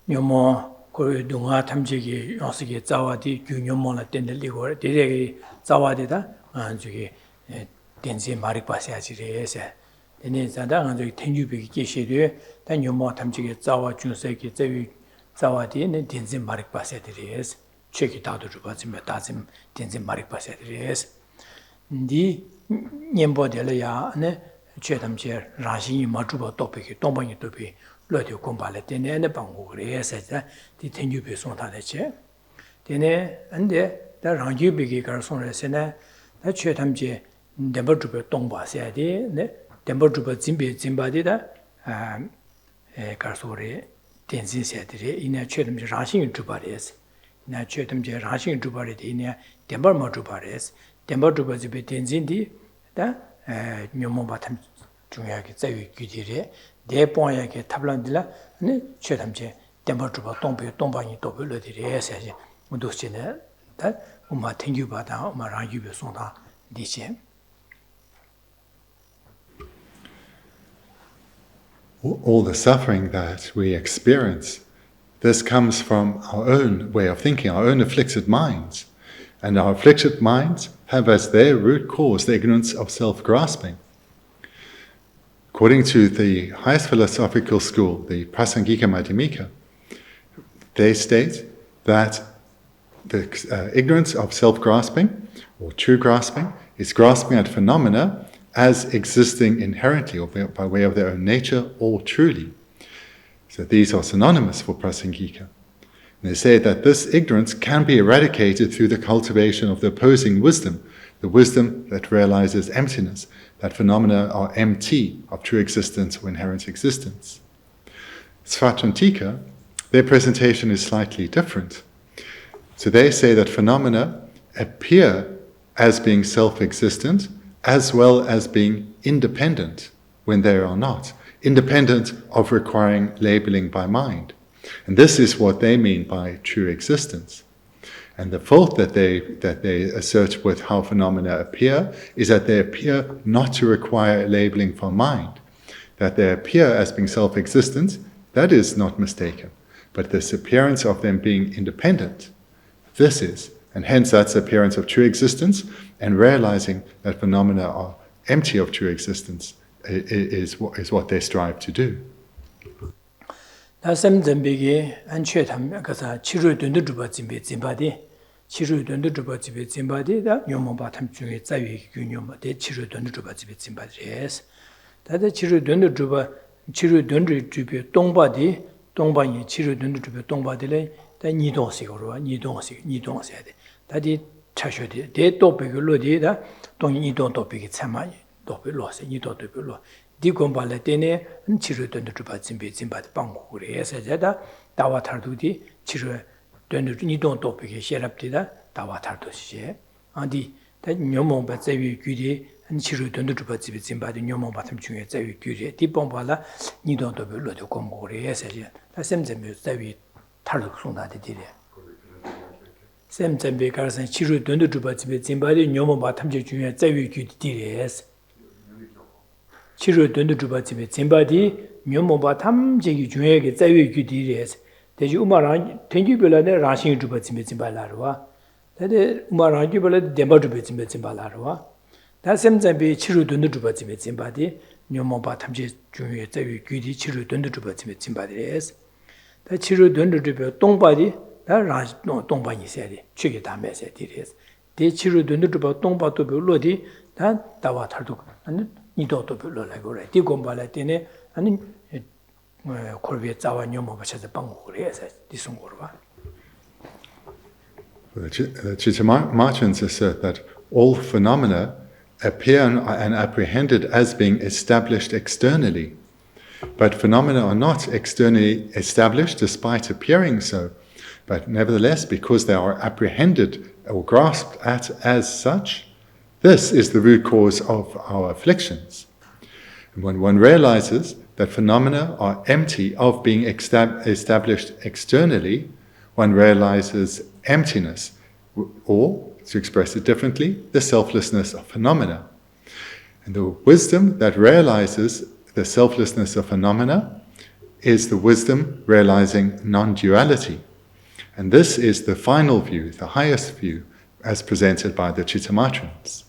Nyomo Dunga Tamjiki, Osiki, Zawadi, Junyomola, Dendeligo, Dede, Zawadida, and Jugi, Denzi Maripasias. Then is a down the Tenubi Geshe, then you more Tamjiki, Zawa, Junseki, Zawadi, and Denzi Maripasias. Check it out to Bazim, Tazim, Denzi Maripasias. The Nyembo Delia, and Chetam Chair, Rashi, Matuba topic, Tombani to be. Lodio Kumbale, Dene and the Bangu, said the Tenubi Sontache. Dene and the Rangi Bigi Garson Resena, that Chetamje, Dember to Tomba said, Dember to Zimbi Zimbadida, Garsore, Tenzin said, in a Chetam Rashing to Paris, in a Chetam Rashing to Paris, in a Dember Motupares, Dember to Bazibi Tenzindi, the Numobatam Juniaki Gudire. They point at Tablandilla, and Chetamje, Dembertuba, Tombani, Tobulo, the Essay, Mudusina, that Uma Tenubata, Marangi Sonda, Dice. All the suffering that we experience, this comes from our own way of thinking, our own afflicted minds. And our afflicted minds have as their root cause the ignorance of self-grasping. According to the highest philosophical school, the Prasangika Madhyamika, they state that the ignorance of self-grasping, or true grasping, is grasping at phenomena as existing inherently, or by way of their own nature, or truly. So these are synonymous for Prasangika. And they say that this ignorance can be eradicated through the cultivation of the opposing wisdom, the wisdom that realizes emptiness, that phenomena are empty of true existence or inherent existence. Svatrantika, their presentation is slightly different. So they say that phenomena appear as being self-existent as well as being independent when they are not, independent of requiring labeling by mind. And this is what they mean by true existence. And the fault that they assert with how phenomena appear is that they appear not to require labeling from mind. That they appear as being self-existent, that is not mistaken. But this appearance of them being independent, this is. And hence that's the appearance of true existence, and realizing that phenomena are empty of true existence is what they strive to do. Nasem Zambigi and Chetam Kasa Chiru Dunduba Zimbadi, Chiru Dunduba Zimbadi, that Yomobatam Zavi Union, the Chiru Dunduba Zimbadi, yes. That the Chiru Dunduba, Chiru Dundu to be Dongbadi, Dongbani, Chiru Dundu Dongbadi, the Nidonsi or Nidon said. That is Chashodi, they topic Lodi, that don't you don't topic it's Samai, topic loss, and you don't do law. Digombalatene and Chiru Dunduba Zimbat Bangu, yes, Dawatardi, Chiru Dundu topic, Sheraptida, Dawatardo, and that Nyomo Batsavi Gudi and Chiru Dunduba Zimbat, Nyomo Batam Junior Zavi Gudi, Dibombala, Nidon to Bulo to Combo, yes, that same Zavi Tarluxuna did it. Same time because Chiru Dunduba Zimbadi, Nyomo Batam Junior Zavi Gudi, yes. Chiru Dunduba Zimbadi, Nyomoba Tam Jigi Juneg, Zavi Gudires, the Umaran, Tenubula, Rashing to Zimbalarua, that is Umarangibula, Demba to Zimbalarua. That same time be Chiru Dunduba Zimbadi, Nyomoba Tam Junior Zavi Gudi, Chiru Dunduba Zimbadi, that Chiru Dunduba Dongbadi, that Raj no Dongbani said, Chigitame said it is. The Chiru Dunduba Dongba to be Lodi, that Dawatardu, and Nido to be like already. Digombalatine, and Corvette Zawa Nyomo, which is a Bangu, yes, this one. The Chittamachans assert that all phenomena appear and apprehended as being established externally. But phenomena are not externally established despite appearing so. But nevertheless, because they are apprehended or grasped at as such, this is the root cause of our afflictions. And when one realizes that phenomena are empty of being established externally, one realizes emptiness, or, to express it differently, the selflessness of phenomena. And the wisdom that realizes the selflessness of phenomena is the wisdom realizing non-duality. And this is the final view, the highest view, as presented by the Chittamatrans.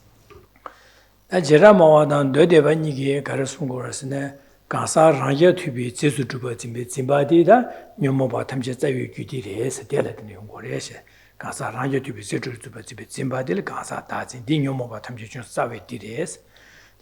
Kansa rangya thubi jesu dhuba jimbe jimbadi da nyomoba tamche tsayu gyudi reese dela dine yungo reese. Kansa rangya thubi jesu dhuba jimbe jimbadi la kansa dajin di nyomoba tamche chun sawe di reese.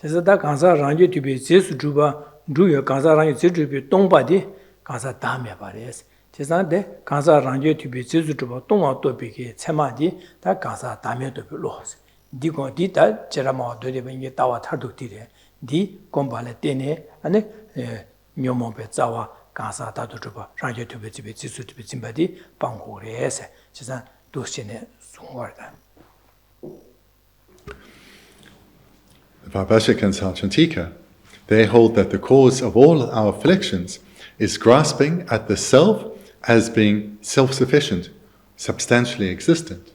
Tesa da kansa rangya thubi jesu dhuba dhuyo kansa rangya jesu dhubi tongba di kansa damya ba reese. Tesa de kansa rangya thubi jesu dhuba tongwa tobi ki tsema di da kansa damya tobi loose. Di gong di da jeramawa dode ba inge tawa tharduk di re. Di gombale tene ane nyomombe tsawa kansa tatu chupa rangye tupe jibe jisu tupe jimba di panghu reese chisan dushine sungwarda. The Vaibhashika and Sautrantika, they hold that the cause of all our afflictions is grasping at the self as being self-sufficient, substantially existent.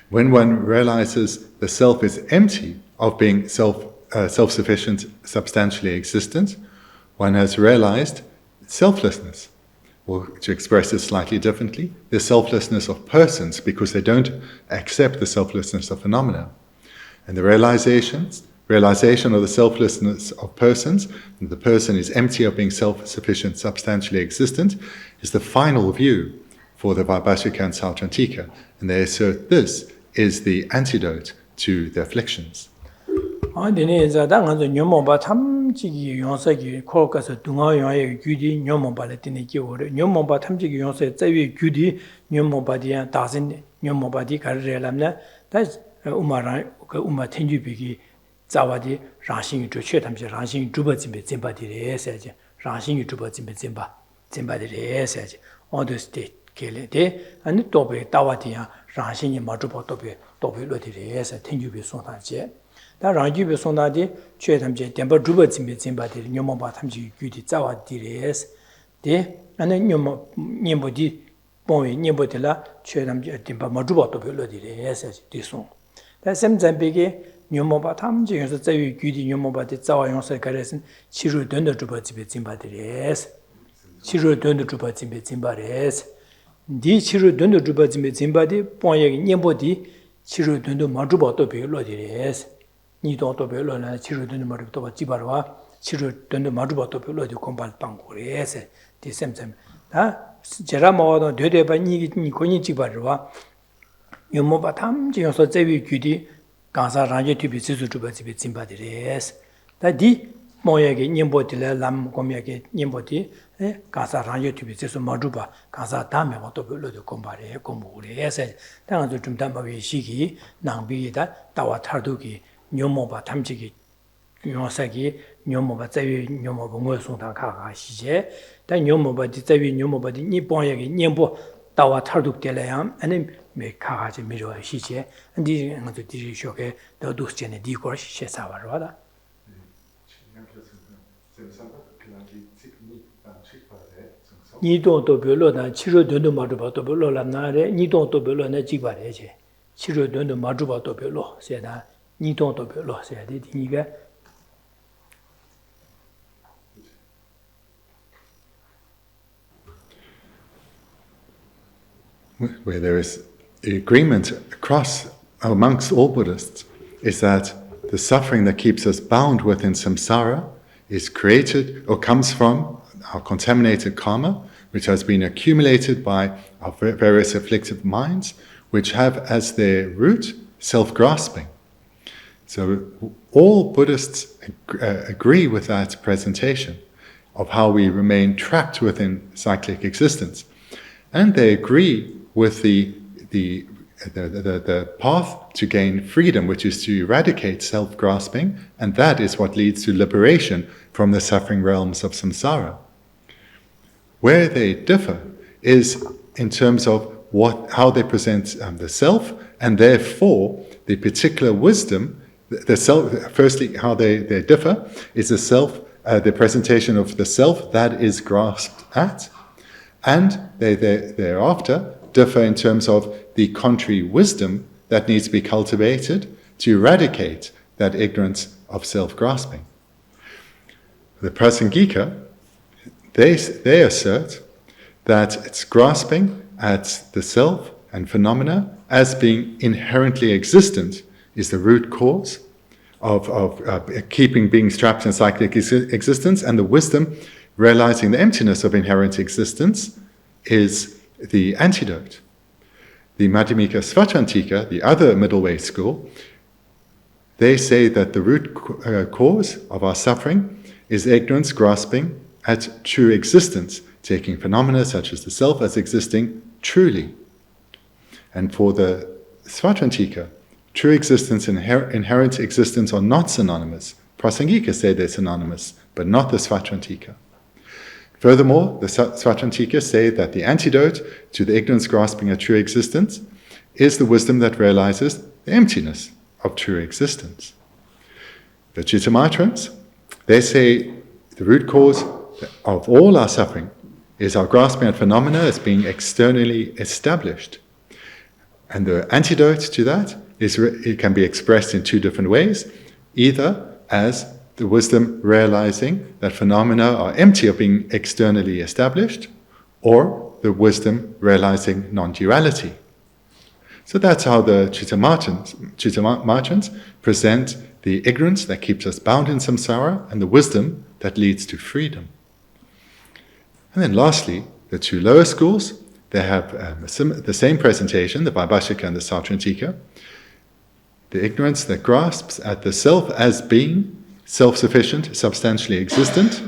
When one realizes the self is empty of being self-sufficient, substantially existent, one has realized selflessness, or to express it slightly differently, the selflessness of persons, because they don't accept the selflessness of phenomena. And the realization of the selflessness of persons, and the person is empty of being self-sufficient, substantially existent, is the final view for the Vaibhashika and Sautrantika. And they assert this is the antidote to the afflictions. Dine zada nga zo nyomomba tamchigi yonsagi korokasa dunga yonye gyudi nyomomba le dine kiwore. Nyomomba tamchigi yonsagi tsawe gyudi nyomomba diya dasin nyomomba di karire lamna da uma tenju bigi tsawa di rangshin yu che tamchi rangshin yu drupa zimbe zimba di re saji. Rangshin yu drupa zimbe zimba di re saji. Ondo state kele de ane tobe tawa diya rangshin yu ma drupa tobe lo di re saji tenju bi sontan che. 다 랑규베 손다디 최탐제 템버 주버 짐베 녀모바 탐지 규디 자와 디레스 데 안에 녀모 님보디 본이 님보들라 최탐제 템버 마주바도 별로디레스 디송 다 샘잠베게 녀모바 탐지에서 자위 규디 녀모바디 자와 용서 가레스 치루 된더 주버 짐베 치루 된더 주버 짐베레스 디 치루 된더 주버 짐베디 본이 님보디 치루 된더 마주바도 별로디레스 니도 또 별로나 치료되는 말도 또 지바와 치료되는 말도 또 별로디 공발 방고래서 디셈셈 다 제가 뭐도 되되바 니 고니 지바와 요모바 탐지여서 제위 규디 간사 랑제 티비 지수 주바 집에 짐바디레스 다디 모여게 님보딜 람 고미야게 님보디 간사 랑제 티비 지수 마주바 간사 다음에 또 별로디 공발에 공부래서 당도 좀 담바위 시기 낭비다 따와 탈두기 녀모바 탐지기 용사기 녀모바 자위 녀모바 모송당 가가 시제 다 녀모바디 자위 녀모바디 니본야기 님보 따와 탈둑del량 아니 메카가지 미로 시제 안디 안도 디쇼게 더두스제네 디고 시세사와로다 니도도 별로다 치료되는 말도 봐도 별로라나래 니도도 별로나 지바래제 치료되는 말도 봐도 별로 세다 니도도 별로 써야 돼. 니가 where there is agreement amongst all Buddhists is that the suffering that keeps us bound within samsara is created or comes from our contaminated karma, which has been accumulated by our various afflictive minds, which have as their root self-grasping. So all Buddhists agree with that presentation of how we remain trapped within cyclic existence. And they agree with the path to gain freedom, which is to eradicate self-grasping, and that is what leads to liberation from the suffering realms of samsara. Where they differ is in terms of how they present the self, and therefore the particular wisdom. The self, firstly, how they differ is the presentation of the self that is grasped at, and they thereafter differ in terms of the contrary wisdom that needs to be cultivated to eradicate that ignorance of self-grasping. The Prasangika, they assert that it's grasping at the self and phenomena as being inherently existent is the root cause of keeping beings trapped in cyclic existence, and the wisdom realizing the emptiness of inherent existence is the antidote. The Madhyamika Svatantika, the other Middle Way school, they say that the root cause of our suffering is ignorance grasping at true existence, taking phenomena such as the self as existing truly. And for the Svatantika, true existence and inherent existence are not synonymous. Prasangika say they're synonymous, but not the Svatantika. Furthermore, the Svatantika say that the antidote to the ignorance grasping at true existence is the wisdom that realizes the emptiness of true existence. The Chittamatrans, they say the root cause of all our suffering is our grasping at phenomena as being externally established. And the antidote to that is it can be expressed in two different ways, either as the wisdom realizing that phenomena are empty of being externally established, or the wisdom realizing non-duality. So that's how the Chittamatrans present the ignorance that keeps us bound in samsara and the wisdom that leads to freedom. And then lastly, the two lower schools, they have the same presentation, the Vaibhashika and the Sautrantika. The ignorance that grasps at the self as being self-sufficient, substantially existent,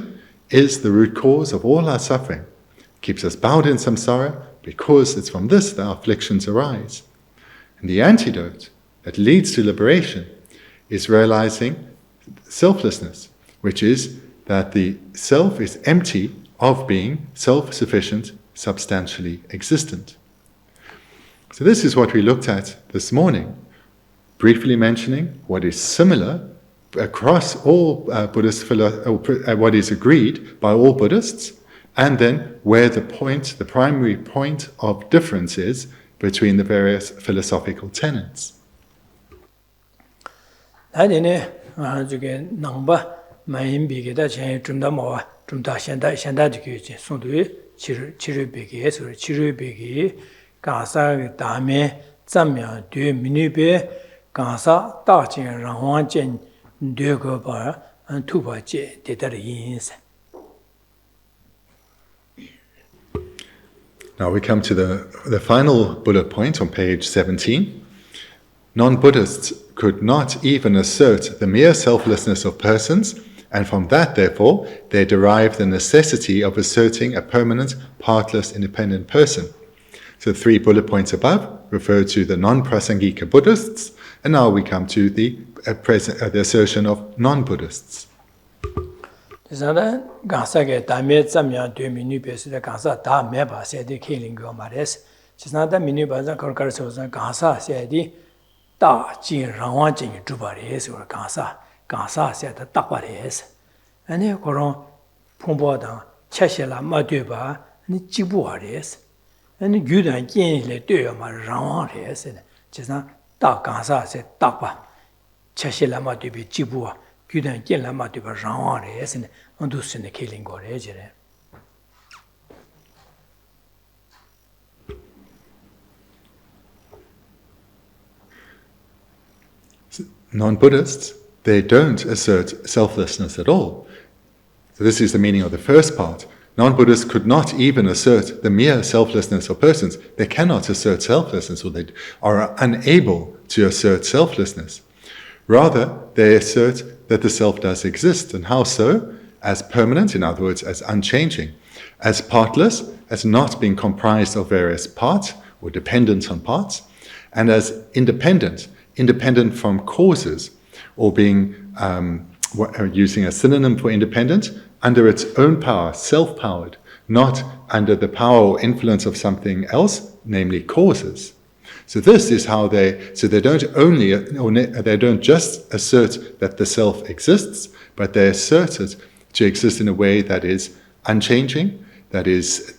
is the root cause of all our suffering. It keeps us bound in samsara because it's from this that our afflictions arise. And the antidote that leads to liberation is realizing selflessness, which is that the self is empty of being self-sufficient, substantially existent. So this is what we looked at this morning, briefly mentioning what is similar across all Buddhist what is agreed by all Buddhists, and then where the primary point of difference is between the various philosophical tenets. Now we come to the final bullet point on page 17. Non-Buddhists could not even assert the mere selflessness of persons, and from that, therefore, they derive the necessity of asserting a permanent, partless, independent person. So the 3 bullet points above refer to the non-Prasangika Buddhists, and now we come to the assertion of non-Buddhists. Non-Buddhists, they don't assert selflessness at all. So this is the meaning of the first part. Non-Buddhists could not even assert the mere selflessness of persons. They cannot assert selflessness, or they are unable to assert selflessness. Rather, they assert that the self does exist. And how so? As permanent, in other words, as unchanging. As partless, as not being comprised of various parts, or dependent on parts. And as independent from causes, or being, using a synonym for independent, under its own power, self-powered, not under the power or influence of something else, namely causes. So this is how they don't just assert that the self exists, but they assert it to exist in a way that is unchanging, that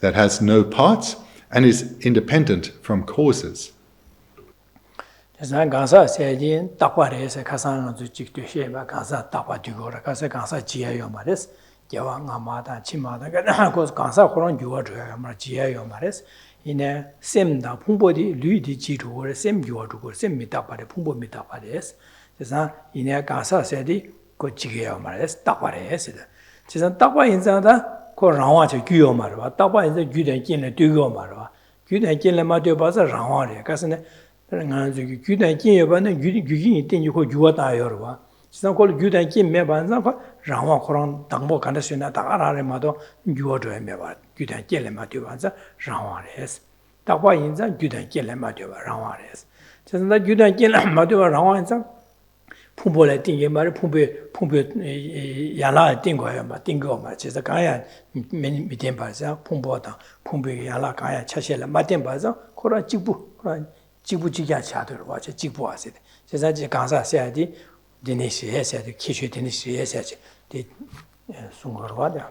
has no parts, and is independent from causes. Jawa Ngamada, Chimada, because Kansa Koran Juadra, Margia Yomares, in a same da Pumbodi, Ludi Chitu, or same Juadu, same Mitapade, Pumbo Mitapades, in a Kansa Sedi, Cochigia Mares, Tapares. She's a Tapa in Zada, Korawa to Guiomara, Tapa is the good and kin, Dugomara, good and kin, Matio Baza, Rawari, Casane, good and kin, you think you could Juata Yorwa. She's not called good and kin, Mebanza, Rawa Koran, Tambo Candasuna, Taramado, Juodo and Meva, good and kill Matiobanza, Rawares. Tapa in the good and kill Matio, Rawares. She's not good and kill Matio Rawanza. Pumbola tingi mari pumbe yala tingoya ma tingo ma chesa kaya mitemba sa pumbota pumbe yala kaya chashela matemba sa kora jibu jiga chader wa che jibu ase chesa ji gansa sia di denesi ese di kishu denesi ese di sungorwa da.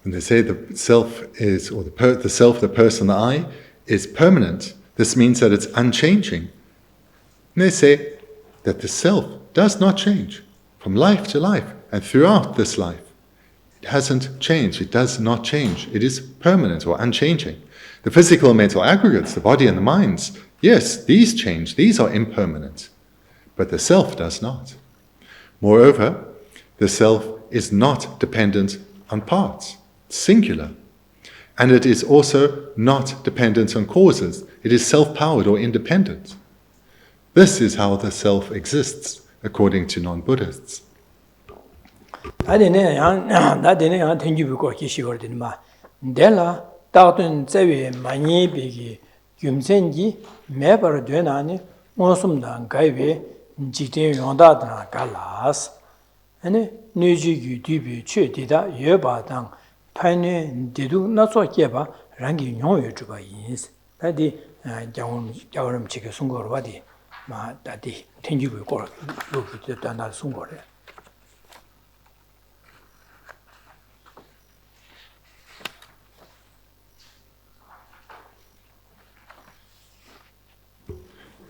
When they say the self is, or the self, the person, the I, is permanent, this means that it's unchanging. And they say that the self does not change from life to life and throughout this life. It hasn't changed, it does not change. It is permanent or unchanging. The physical and mental aggregates, the body and the minds, yes, these change, these are impermanent. But the self does not. Moreover, the self is not dependent on parts, it's singular. And it is also not dependent on causes. It is self-powered or independent. This is how the self exists, according to non-Buddhists. Paine dedu na so keba rangi nyoyo juba yins tadi jawram chike sungor wadi ma tadi tenju ko lo ki tanda sungor.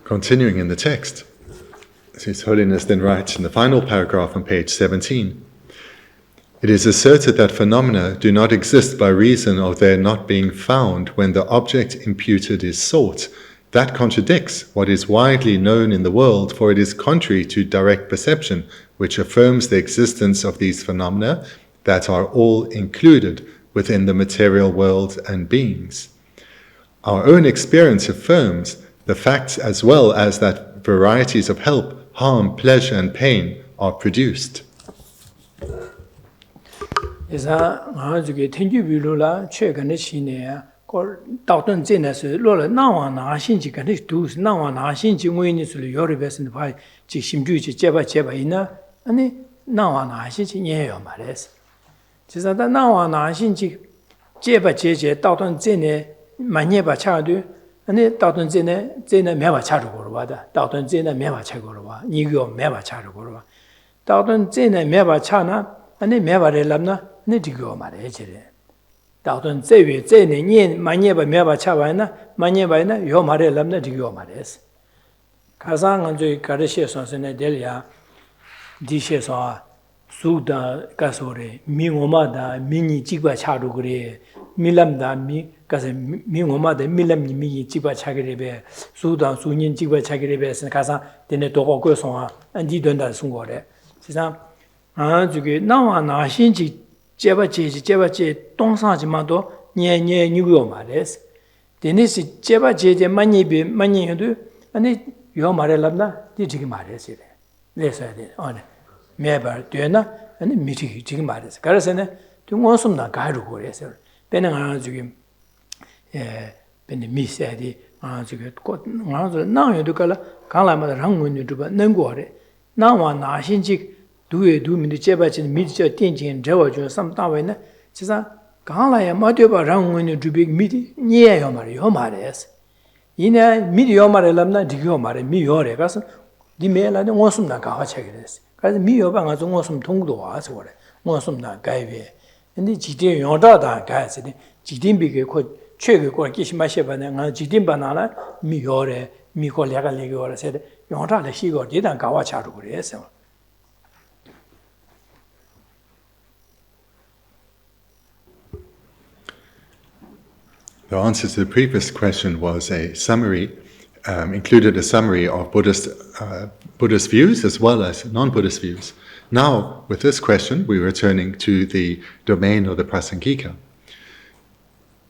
Continuing in the text, His Holiness then writes in the final paragraph on page 17, it is asserted that phenomena do not exist by reason of their not being found when the object imputed is sought. That contradicts what is widely known in the world, for it is contrary to direct perception, which affirms the existence of these phenomena that are all included within the material world and beings. Our own experience affirms the facts as well as that varieties of help, harm, pleasure, and pain are produced. Isa ngajuge tenju bilula chegane chine ko tautun jene se lola nawa na shinji kan du nawa na shinji ngweni su yori besin bai ji simju ji jeba ina ani nawa na shinji yeyo mares jisa da nawa na shinji jeba jeje tautun jene manye ba chadu ani tautun jene meba chadu go ba da tautun jene meba chago ba ni go meba chadu go ba tautun jene meba chana ani meba re lamna Nidigo Marejere. Daughton Zevi, Zeni, Manieba Meba Chavana, Maniebaina, Yomare Lamna Digo Mares. Kazang and the Kadeshes in Delia, Dishes are Suda Gasore, Mingomada, Mini Chiba Chadugre, Milamda, Mi, Mingomada, Milam, Mi, Chiba Chagrebe, Sudan, Sunin Chiba Chagrebe, and Kazan, then the Togo Gosson, and Didonda Sungore. Sisam, now an Ashinji. 제바제 동사지마도 녜녜 뉴요 말레스 데니시 제바제 많이비 많이도 아니 요 말을랍나 디지기 말레스 레서야 돼 아니 매버 되나 아니 미지 지금 말레스 그래서는 좀 원숨나 가르고 그래서 배는 하나 지금 배는 미세디 지금 곧 나서 나요도 갈라 강라마다 한문도 봐 능고래 나와 나신지 두에 두민의 제바진 미지저 땡진 저어줘 삼다외네 지사 강라야 마되바 랑원의 두빅 미디 니에요 말이요 말에스 이내 미디요 말을람나 디요 말에 미요래 가서 디메라는 원숨나 가와체게스 그래서 미요방아 좀 원숨 통도 와서 그래 원숨나 가이베 근데 지대 요다다 가야지 지딘비게 코 최고 거 기시마셔바네 나 지딘바나라 미요래 미콜야가 레고라 세데 요다래 시고 디단 가와차로 그래서 The answer to the previous question was a summary, included a summary of Buddhist views as well as non-Buddhist views. Now, with this question, we're returning to the domain of the Prasangika.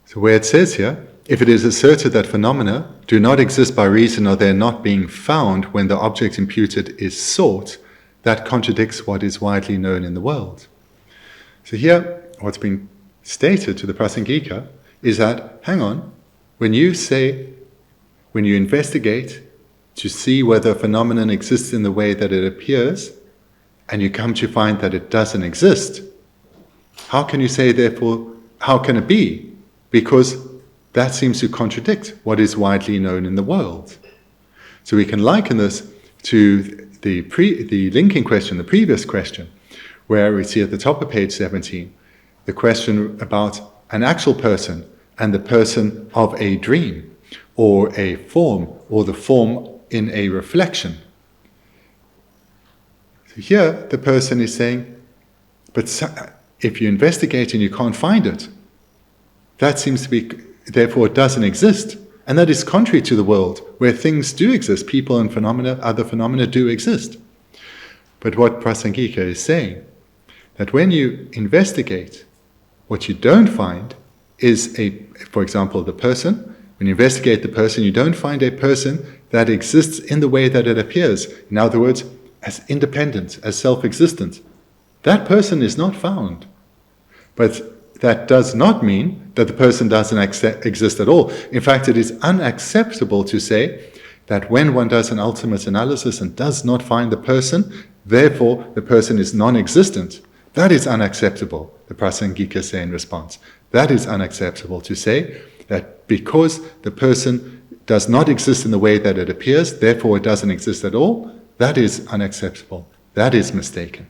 So where it says here, if it is asserted that phenomena do not exist by reason of their not being found when the object imputed is sought, that contradicts what is widely known in the world. So here, what's been stated to the Prasangika is that, hang on, when you investigate to see whether a phenomenon exists in the way that it appears, and you come to find that it doesn't exist, how can you say, therefore, how can it be? Because that seems to contradict what is widely known in the world. So we can liken this to the linking question, the previous question, where we see at the top of page 17, the question about an actual person and the person of a dream, or a form, or the form in a reflection. So here, the person is saying, but if you investigate and you can't find it, that seems to be, therefore it doesn't exist. And that is contrary to the world, where things do exist, people and phenomena, other phenomena do exist. But what Prasangika is saying, that when you investigate, what you don't find is for example, the person. When you investigate the person, you don't find a person that exists in the way that it appears. In other words, as independent, as self-existent. That person is not found. But that does not mean that the person doesn't exist at all. In fact, it is unacceptable to say that when one does an ultimate analysis and does not find the person, therefore the person is non-existent. That is unacceptable, the Prasangika say in response. That is unacceptable to say that because the person does not exist in the way that it appears, therefore it doesn't exist at all. That is unacceptable. That is mistaken.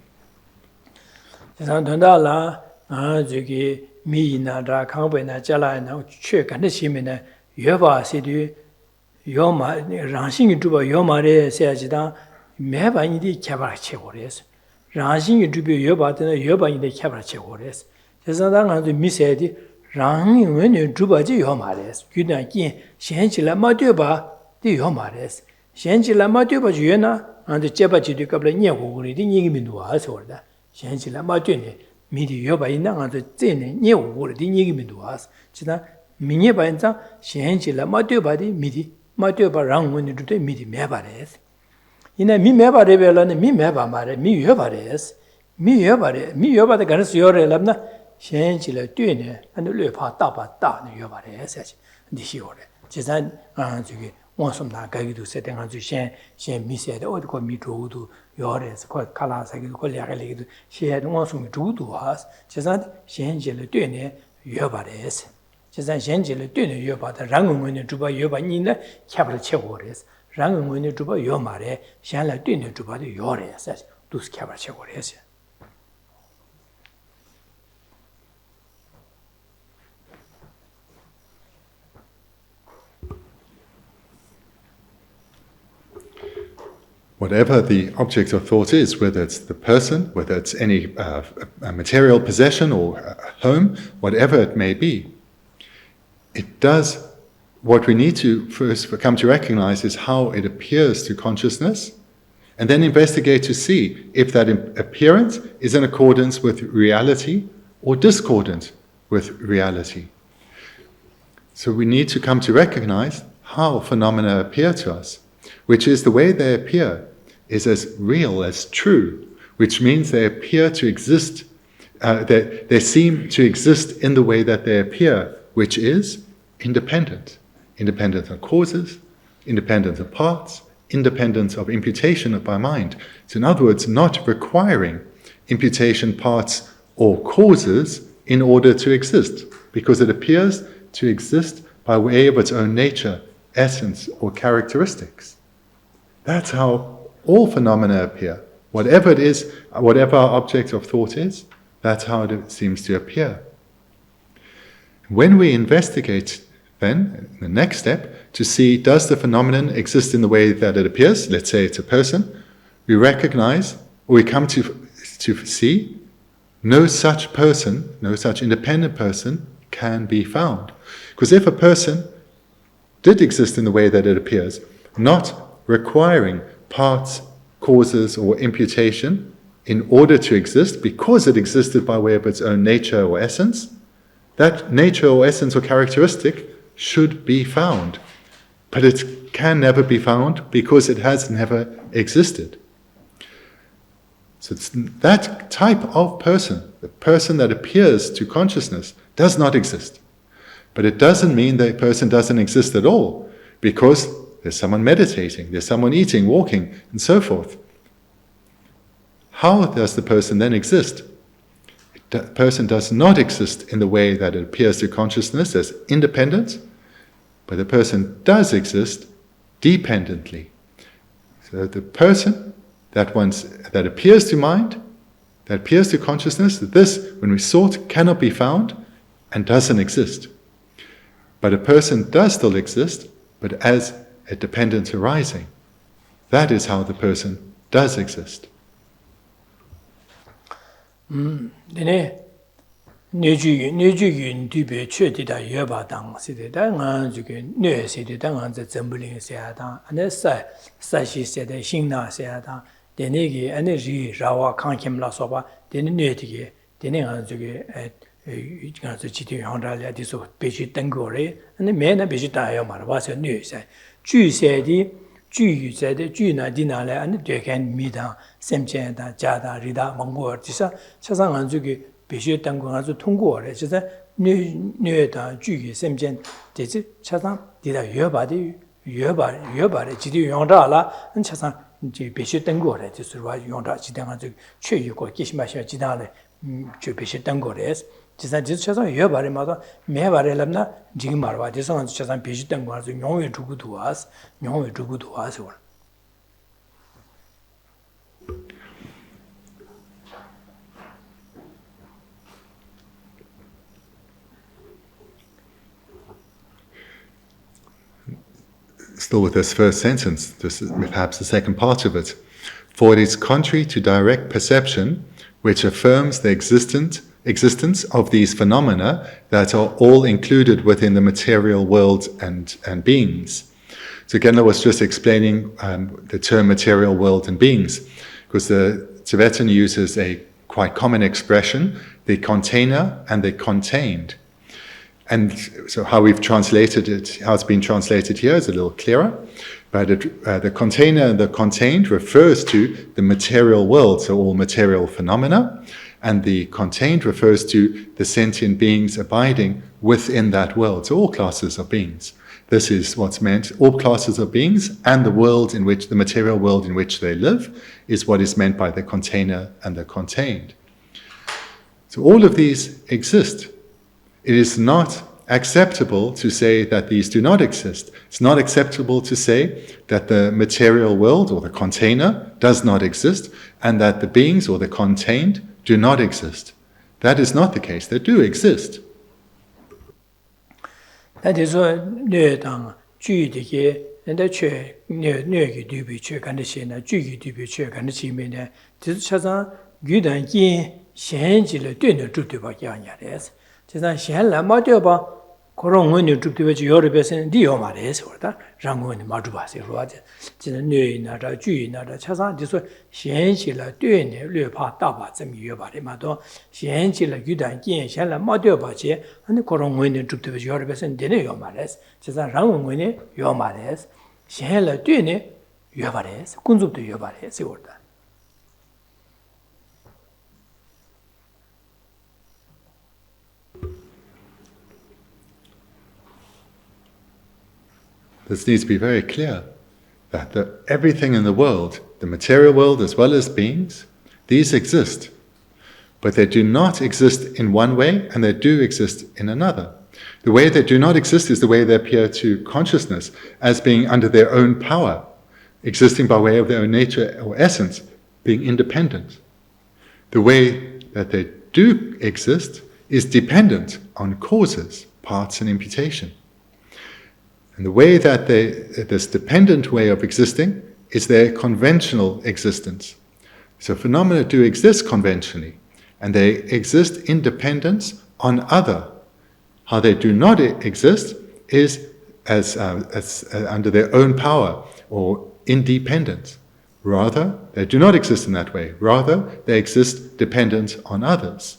Rāngshīngi dhūpi yōpa tēnā yōpa yīndā khyabhara che kōrēs. Tēsāndā ngā tu mī sēdi rāngī wēnyō dhūpa jī yōma rēs. Gyūdā kīn shēnchī lā mā tuyōpa tī yōma rēs. Shēnchī lā mā tuyōpa jī yōna ngā tu chēpa chī tu kāpla nye kōkōrī tī nye kī mī nduwa sī kōrdā. Shēnchī lā mā tuyōne mī tī yōpa yīndā ngā tu tsēne nye kōkōrī tī nye kī mī nduwa sī. Chidā mī nye pa yīndā shēnchī lā mā tuyōpa tī mī tī mā tuyōpa rāng wēnyō dhūpa mī tī mē pa rēs. 이나 미메바 레벨라네 미메바 마레 미여바레스 미여바데 가르스 요레랍나 셴지레 뛰네 안르 파 따바 따네 여바레스 니시오레 제산 저기 원솜나 가기도 세땡한 주셴 미세데 어디고 미조도 요레스 코 칼라사기도 콜리아레기도 셴 원솜이 조도 하스 제산 셴지레 뛰네 여바레스 제산 셴지레 뛰네 여바다 랑응원에 주바 여바니네 캬브르 체고레스 rāngā dhūpa yō mā rē, xiān lā tūyō dhūpa yō rē, dūs khyāpa chē kō rē sē. Whatever the object of thought is, whether it's the person, whether it's any material possession or home, whatever it may be, it does. What we need to first come to recognize is how it appears to consciousness, and then investigate to see if that appearance is in accordance with reality or discordant with reality. So we need to come to recognize how phenomena appear to us, which is the way they appear is as real as true, which means they appear to exist, they seem to exist in the way that they appear, which is independent. Independent of causes, independent of parts, independent of imputation by mind. So in other words, not requiring imputation, parts, or causes in order to exist, because it appears to exist by way of its own nature, essence, or characteristics. That's how all phenomena appear. Whatever it is, whatever our object of thought is, that's how it seems to appear. When we investigate then, the next step, to see does the phenomenon exist in the way that it appears, let's say it's a person, we recognize, or we come to see, no such person, no such independent person can be found. Because if a person did exist in the way that it appears, not requiring parts, causes, or imputation in order to exist, because it existed by way of its own nature or essence, that nature or essence or characteristic should be found. But it can never be found because it has never existed. So it's that type of person, the person that appears to consciousness, does not exist. But it doesn't mean that person doesn't exist at all, because there's someone meditating, there's someone eating, walking, and so forth. How does the person then exist? The person does not exist in the way that it appears to consciousness as independent, but the person does exist dependently. So the person that appears to mind, that appears to consciousness, this, when we sought, cannot be found and doesn't exist. But a person does still exist, but as a dependent arising. That is how the person does exist. Dene Nüjügün dübe çödida yöbadang sideda nganjuge nö sideda nganze zembulin seada ane sashi sede shingna seada denegi ane ri rawa kankimla soba dene nötige dene nganjuge nganzu chiti hondralia diso beji tengore ane mena beji tayo marwa se nö se ju sedi ju yu sede ju na dinale ane deken mida semchen da jada rida mongor disa chasang nganjuge 비슈 당고 아주 통고래. 그래서 뇌다 주기 셈전 되지 차상 디다 여바래 지디 용라라 한 차상 이제 비슈 당고래. 그래서 용라 지당한 저 최유고 기시마셔 지다래 저 비슈 당고래. 그래서 저 차상 여바래마다 매바래람나 지금 말와 돼서 차상 비슈 당고 아주 용회 두고도 와서 Still with this first sentence, this is perhaps the second part of it. For it is contrary to direct perception, which affirms the existence of these phenomena that are all included within the material world and beings. So again, I was just explaining the term material world and beings, because the Tibetan uses a quite common expression, the container and the contained. And so how we've translated it, how it's been translated here is a little clearer. But the container and the contained refers to the material world, so all material phenomena. And the contained refers to the sentient beings abiding within that world, so all classes of beings. This is what's meant, all classes of beings and the world in which, the material world in which they live, is what is meant by the container and the contained. So all of these exist. It is not acceptable to say that these do not exist. It's not acceptable to say that the material world or the container does not exist and that the beings or the contained do not exist. That is not the case. They do exist. That is why nödang judige and the che nögi dubi che kandishina jugi dubi che kandishimene chaza gyudan yin shenjile döne jutuba yanyales. 제가 현라 마디어봐 그런 원이 죽되지 여러배선 니요 말해서 그러다 랑원이 마주 봐서 그러지 지는 뇌이나라 주이나라 차상 뒤서 현실라 되네 뢰파 다바 좀 여바리마도 현실라 유단 긴 현라 마디어봐지 아니 그런 원이 죽되지 여러배선 되네요 말해서 제가 랑원이 요 말해서 현라 되네 여바래서 군습도 여바래서 그러다 This needs to be very clear, that everything in the world, the material world as well as beings, these exist. But they do not exist in one way and they do exist in another. The way they do not exist is the way they appear to consciousness as being under their own power, existing by way of their own nature or essence, being independent. The way that they do exist is dependent on causes, parts and imputation. And the way that this dependent way of existing is their conventional existence. So phenomena do exist conventionally, and they exist in dependence on other How they do not exist is as under their own power or independent. Rather, they do not exist in that way. Rather, they exist dependent on others,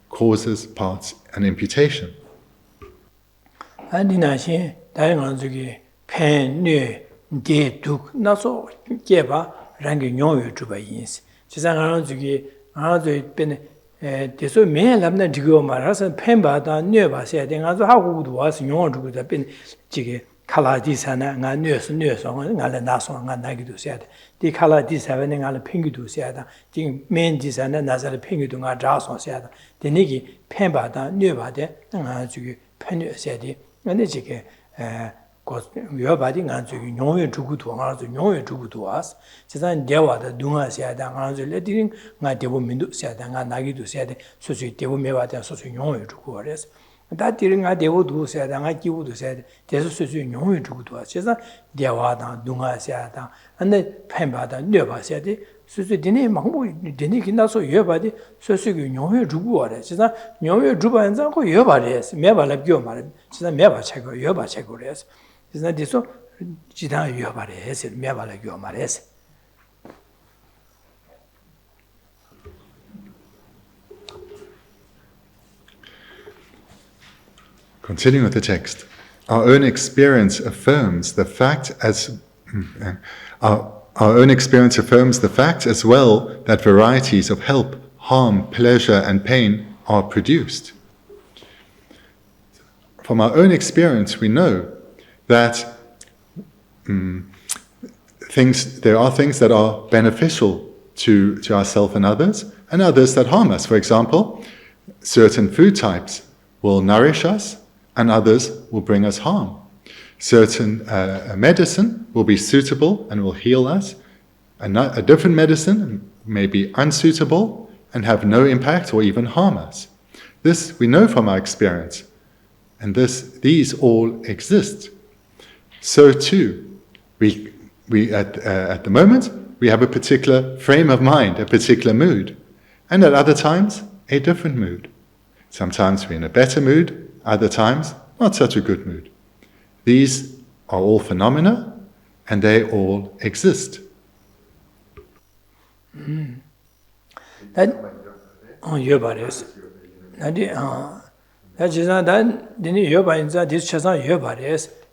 causes, parts, and imputation. Deso me labna digo marasa pemba da nyoba se de nga zo ha gu du was nyon du da bin jige kala di sana nga nyoso nga la na so nga na gi du se de kala di sa ne nga la ping du se da jing men di sana na za la ping du nga ja so se da de ni gi pemba da nyoba de nga ju pen se de nga ne jige 여바디 간주기 용의 주구도 가서 용의 주구도 왔어. 세상 대화다 동아시아 당한줄 레디링 나 대보민도 세다가 나기도 세대 소수 대보메와다 소수 용의 주고 그래서 다디링 나 대보도 세다가 기부도 세대 대소 소수 용의 주구도 왔어. 세상 대화다 동아시아 당 안에 팬바다 녀바세대 소수 디네 망보 디네 긴다서 여바디 소수 용의 주고 그래. 세상 용의 주반자고 여바래서 매발라 겨 말해. 세상 매바 책고 여바 책고 그래서 Continuing with the text, our own experience affirms the fact as well that varieties of help, harm, pleasure, and pain are produced. From our own experience, we know that there are things that are beneficial to ourselves and others that harm us. For example, certain food types will nourish us, and others will bring us harm. Certain medicine will be suitable and will heal us. A different medicine may be unsuitable and have no impact or even harm us. This we know from our experience, and these all exist. So too, we at the moment, we have a particular frame of mind, a particular mood, and at other times, a different mood. Sometimes we're in a better mood, other times, not such a good mood. These are all phenomena, and they all exist.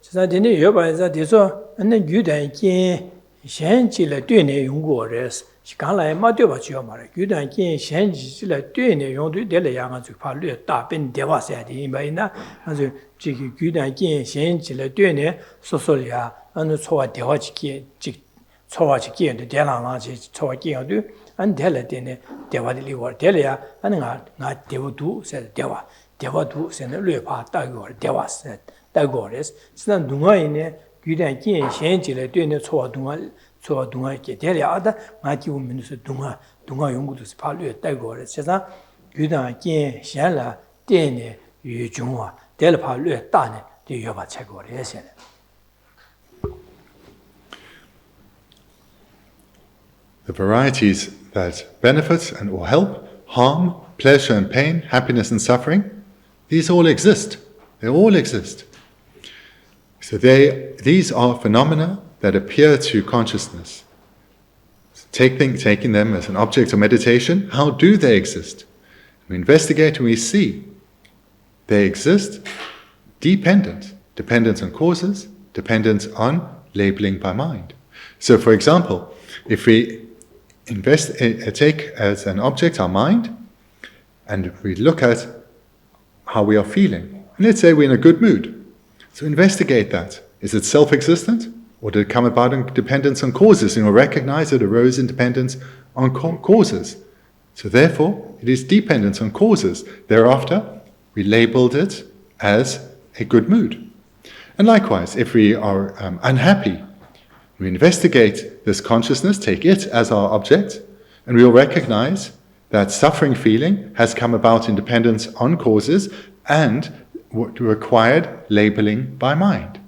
지사 되네 여바에서 돼서 안내 규단기 현지를 되네 용고레스 시간라에 맞대봐지요 말에 규단기 현지를 되네 용도 될래 양아주 발로 다빈 대화세야디 바이나 아주 지기 규단기 현지를 되네 소소리아 어느 초와 대화지기 직 초와지기인데 대랑아지 초와기어도 안 될래 되네 대화들이 월 될래야 하는 나 대화도 세 대화도 세는 뢰파 따고 대화세 Tagores, San Dungaine, Gudanki, Shenjile, Dune, Soa Dunga, Geteliada, Maki Minus Dunga Yungus Palu, Tagores, Cesar, Gudanki, Shenla, Dene, Yujunga, Del Palu, Dane, the Yoba Chagores. The varieties that benefit and or help, harm, pleasure and pain, happiness and suffering, these all exist. They all exist. So these are phenomena that appear to consciousness. Taking them as an object of meditation, how do they exist? We investigate and we see they exist dependent on causes, dependent on labeling by mind. So for example, if we take as an object our mind, and we look at how we are feeling, and let's say we're in a good mood. So investigate that. Is it self-existent? Or did it come about in dependence on causes? And we'll recognize it arose in dependence on causes. So therefore, it is dependent on causes. Thereafter, we labeled it as a good mood. And likewise, if we are unhappy, we investigate this consciousness, take it as our object, and we will recognize that suffering feeling has come about in dependence on causes and required labeling by mind.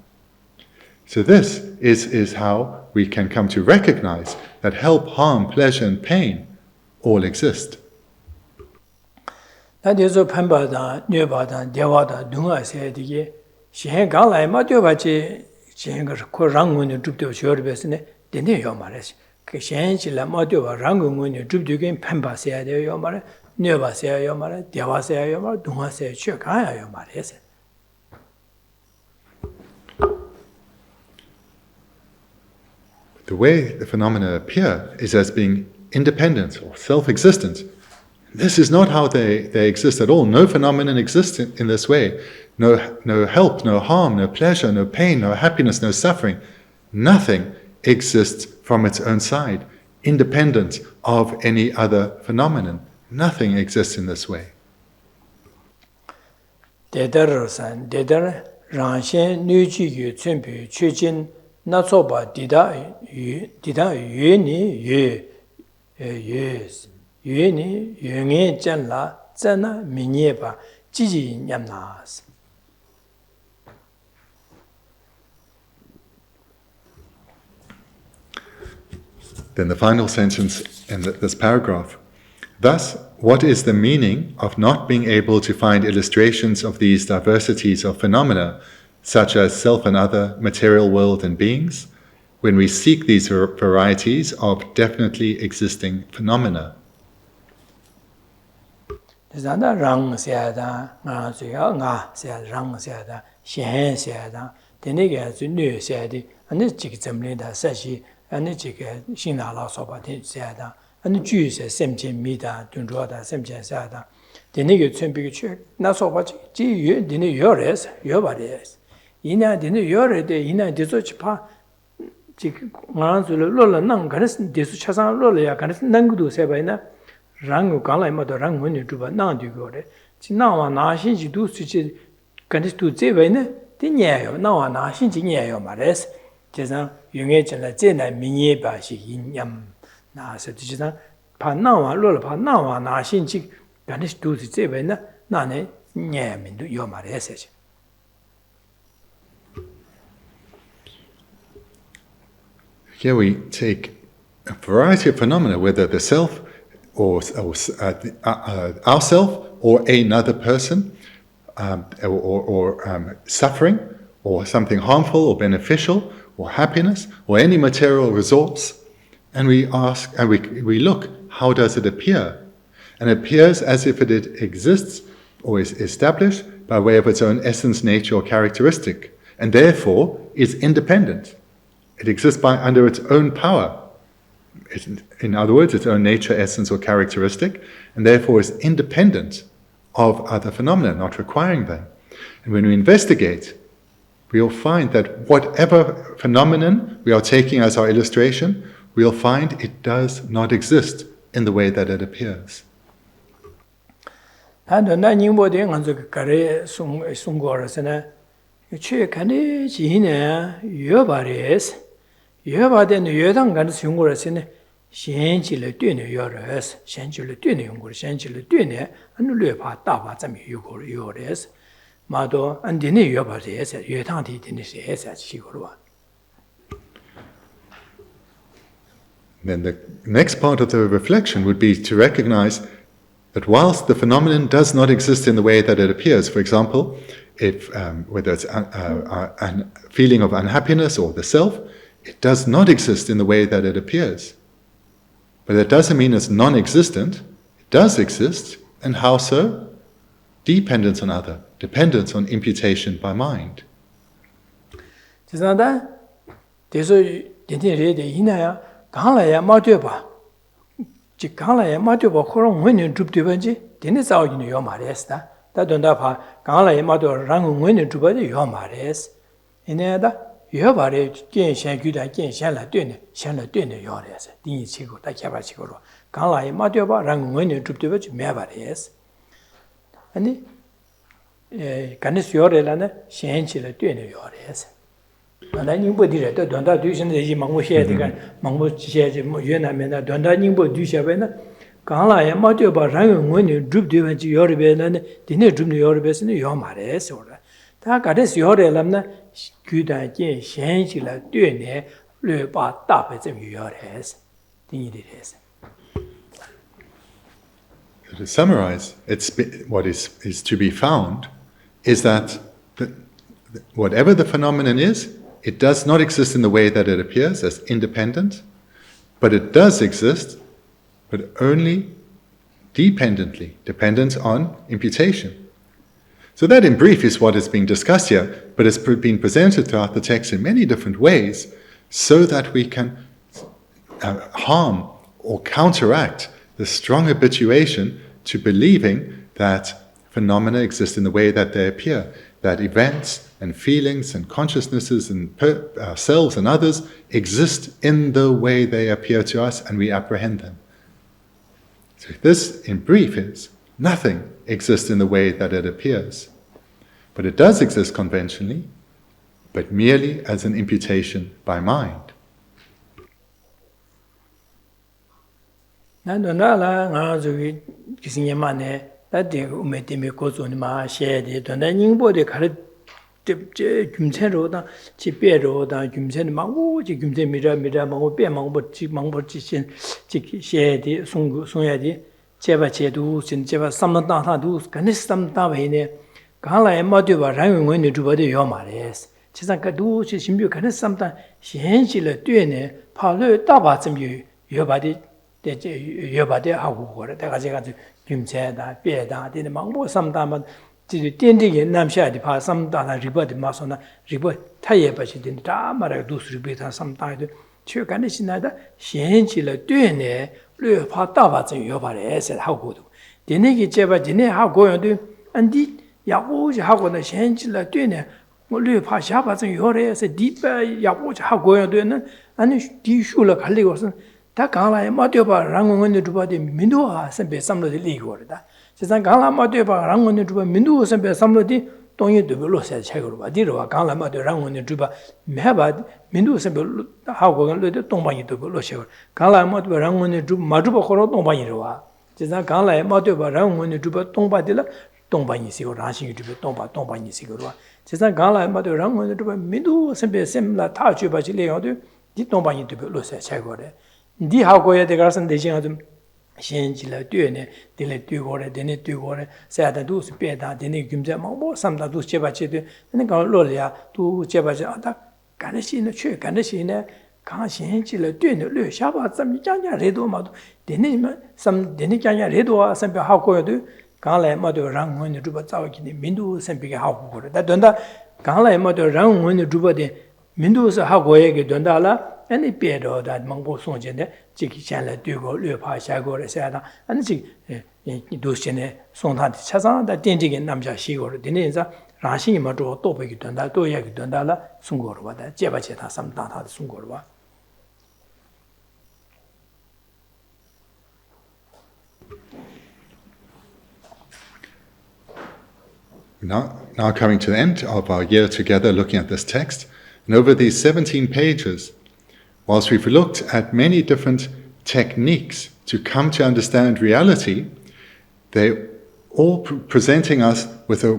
So this is how we can come to recognize that help, harm, pleasure and pain all exist. 나디서 판바다 뇌바다 대화다 등아세 되게 시행 강라에 맞춰봤지 시행을 코랑문을 줍도 쉬어버스네 되네요 말이지 그 시행질라 맞춰봐 랑문을 줍도긴 판바세야 돼요 말에 뇌바세요 말에 대화세요 말 등아세 쉬어가요 말이지 The way the phenomena appear is as being independent or self-existent. This is not how they exist at all. No phenomenon exists in this way. No help, no harm, no pleasure, no pain, no happiness, no suffering. Nothing exists from its own side, independent of any other phenomenon. Nothing exists in this way. 대다르산 랑신 뉴지유 춘비 최진 나소바 디다 유니 유니 유응에 짠라 짠나 미니에바 지지 냠나스 Then the final sentence in this paragraph. Thus, what is the meaning of not being able to find illustrations of these diversities of phenomena, such as self and other, material world and beings, when we seek these varieties of definitely existing phenomena? Zanda rang seada, nga suya nga seada, rang seada, shen seada, tenega zu nu seadi, ane jik zamli da sashi, ane jik shingna la soba ten seada, ane ju se semchen mi da, dunruwa da semchen seada, tenega chunbi chu, na soba ji yu, dine yu res, yu ba res. Ina dine yu re de, ina diso chi pa, jik nga zu lo la nang, ganes diso chasang lo la ya, ganes nangudu seba ina, rang ganglai ma do rang mun du ba nang du go re chi na wa na xin ji du su chi kan du zhe wei ne de nie yo na wa na xin ji nie yo ma res je san yong ye chen la zhe na min ye ba xi yin yam na se ji san pa na wa lo le pa na wa na xin ji kan du su zhe wei ne na ne nie min du yo ma res se Here we take a variety of phenomena, whether the self or ourself or another person, or suffering, or something harmful or beneficial, or happiness, or any material resource, and we ask, and we look, how does it appear? And it appears as if it exists or is established by way of its own essence, nature, or characteristic, and therefore is independent. It exists under its own power. In other words, its own nature, essence, or characteristic, and therefore is independent of other phenomena, not requiring them. And when we investigate, we'll find that whatever phenomenon we are taking as our illustration, we'll find it does not exist in the way that it appears. xianqi dune yores, xianqi dune yungur, xianqi dune anu lue pa daba zami yugur yores. Mado an dine yoba res, yue tang di dine res qigurwa. Then the next part of the reflection would be to recognize that whilst the phenomenon does not exist in the way that it appears, for example, if whether it's a feeling of unhappiness or the self, it does not exist in the way that it appears. But that doesn't mean it's non-existent. It does exist. And how so? Dependence on other, dependence on imputation by mind. yuebare jian xian gu da jian xian la dune yo re se ding yi qi gu da qia ba qi gu ro gang la yi ma due ba rang wen ne zhub due ba ji me ba re se ani gan ni yo re la ne xian qi le dune yo re se na ning bo di re de duan da du xin de yi mang bo xie de gan mang bo xie ji mo yue na me na duan da ning bo du xie ba na gang la yi ma due ba rang wen ne zhub due ba ji yo re be na ne di ne zhub ne yo re be se ne yo ma re se wo 다 가데스 요래람나 규다게 현실을 뛰네 르바 답에 좀 요래스 딩이리레스 to summarize, what is to be found is that whatever the phenomenon is, it does not exist in the way that it appears as independent, but it does exist, but only dependently, dependent on imputation. So that in brief is what is being discussed here, but it's been presented throughout the text in many different ways so that we can harm or counteract the strong habituation to believing that phenomena exist in the way that they appear, that events and feelings and consciousnesses and ourselves and others exist in the way they appear to us and we apprehend them. So this, in brief, is nothing exists in the way that it appears. But it does exist conventionally, but merely as an imputation by mind. 김체로다 지배로다 김체는 망고지 김체 미라 망고 빼 망고 지신 지시에디 송야디 제바 제도 진제바 삼나다도 간에 삼다베네 간라에 마디바 랑용원이 두버데 요마레스 지상가도 신bio 간에 삼다 현실을 뛰네 파르 따바쯤 요바디 대제 요바디 하고 거래 내가 제가 김체다 빼다 되는 망고 삼다만 딘디게 남샤디 파 삼다나 리버디 마소나 리버 타예바시딘 다 말아 두스 리베타 삼다이도 최간에 신나다 현실을 뛰네 르파 따바쯤 요바레스 하고도 되네게 제바 지네 하고요도 안디 야고지 하고는 현실을 뛰네 르파 샤바쯤 요레스 디바 야고지 하고요도는 아니 디슈를 갈리고선 다 강라에 마디오바 랑원의 두바디 민도아 선배 삼로디 리고르다 세상 강라 마디오바 랑원의 두바 민도 선배 삼로디 동이 두블로세 책으로 바디로와 강라 마디 랑원의 두바 메바 민도 선배 하고는 르데 동방이 두블로세 강라 마디오바 랑원의 두바 마두바 코로 동방이로와 세상 강라에 마디오바 랑원의 두바 동바디라 동방이 시고 라싱이 두바 동방이 시고로와 세상 강라에 마디오바 랑원의 두바 민도 선배 셈라 타주바지 레어도 디 동방이 두블로세 책으로래 디 하고야 되가선 대신아 좀 현실을 뛰네 딜레 뛰고래 되네 뛰고래 세다도 스페다 되네 김자 뭐 삼다도 제바체도 내가 로리아 또 제바체 아다 간시는 최 간시네 강신실을 뛰네 르 샤바 좀 장냐 레도마도 되네만 삼 되네 장냐 레도와 삼배 하고야도 강래 마도 랑원이 두바 자오기니 민두 삼비게 하고 그래 다 된다 강래 마도 랑원이 두바데 민두서 하고에게 된다라 아니 배로다 망고 송전데 지기찬래 뛰고 뢰파샤고를 세다 아니 지 도시네 송타디 차상다 땡지게 남자 시고를 되네자 라신이 마도 또 보기 된다 또 얘기 된다라 송고로 받아 제바제다 삼다다 송고로 봐 Now coming to the end of our year together looking at this text, and over these 17 pages, whilst we've looked at many different techniques to come to understand reality, they're all presenting us with a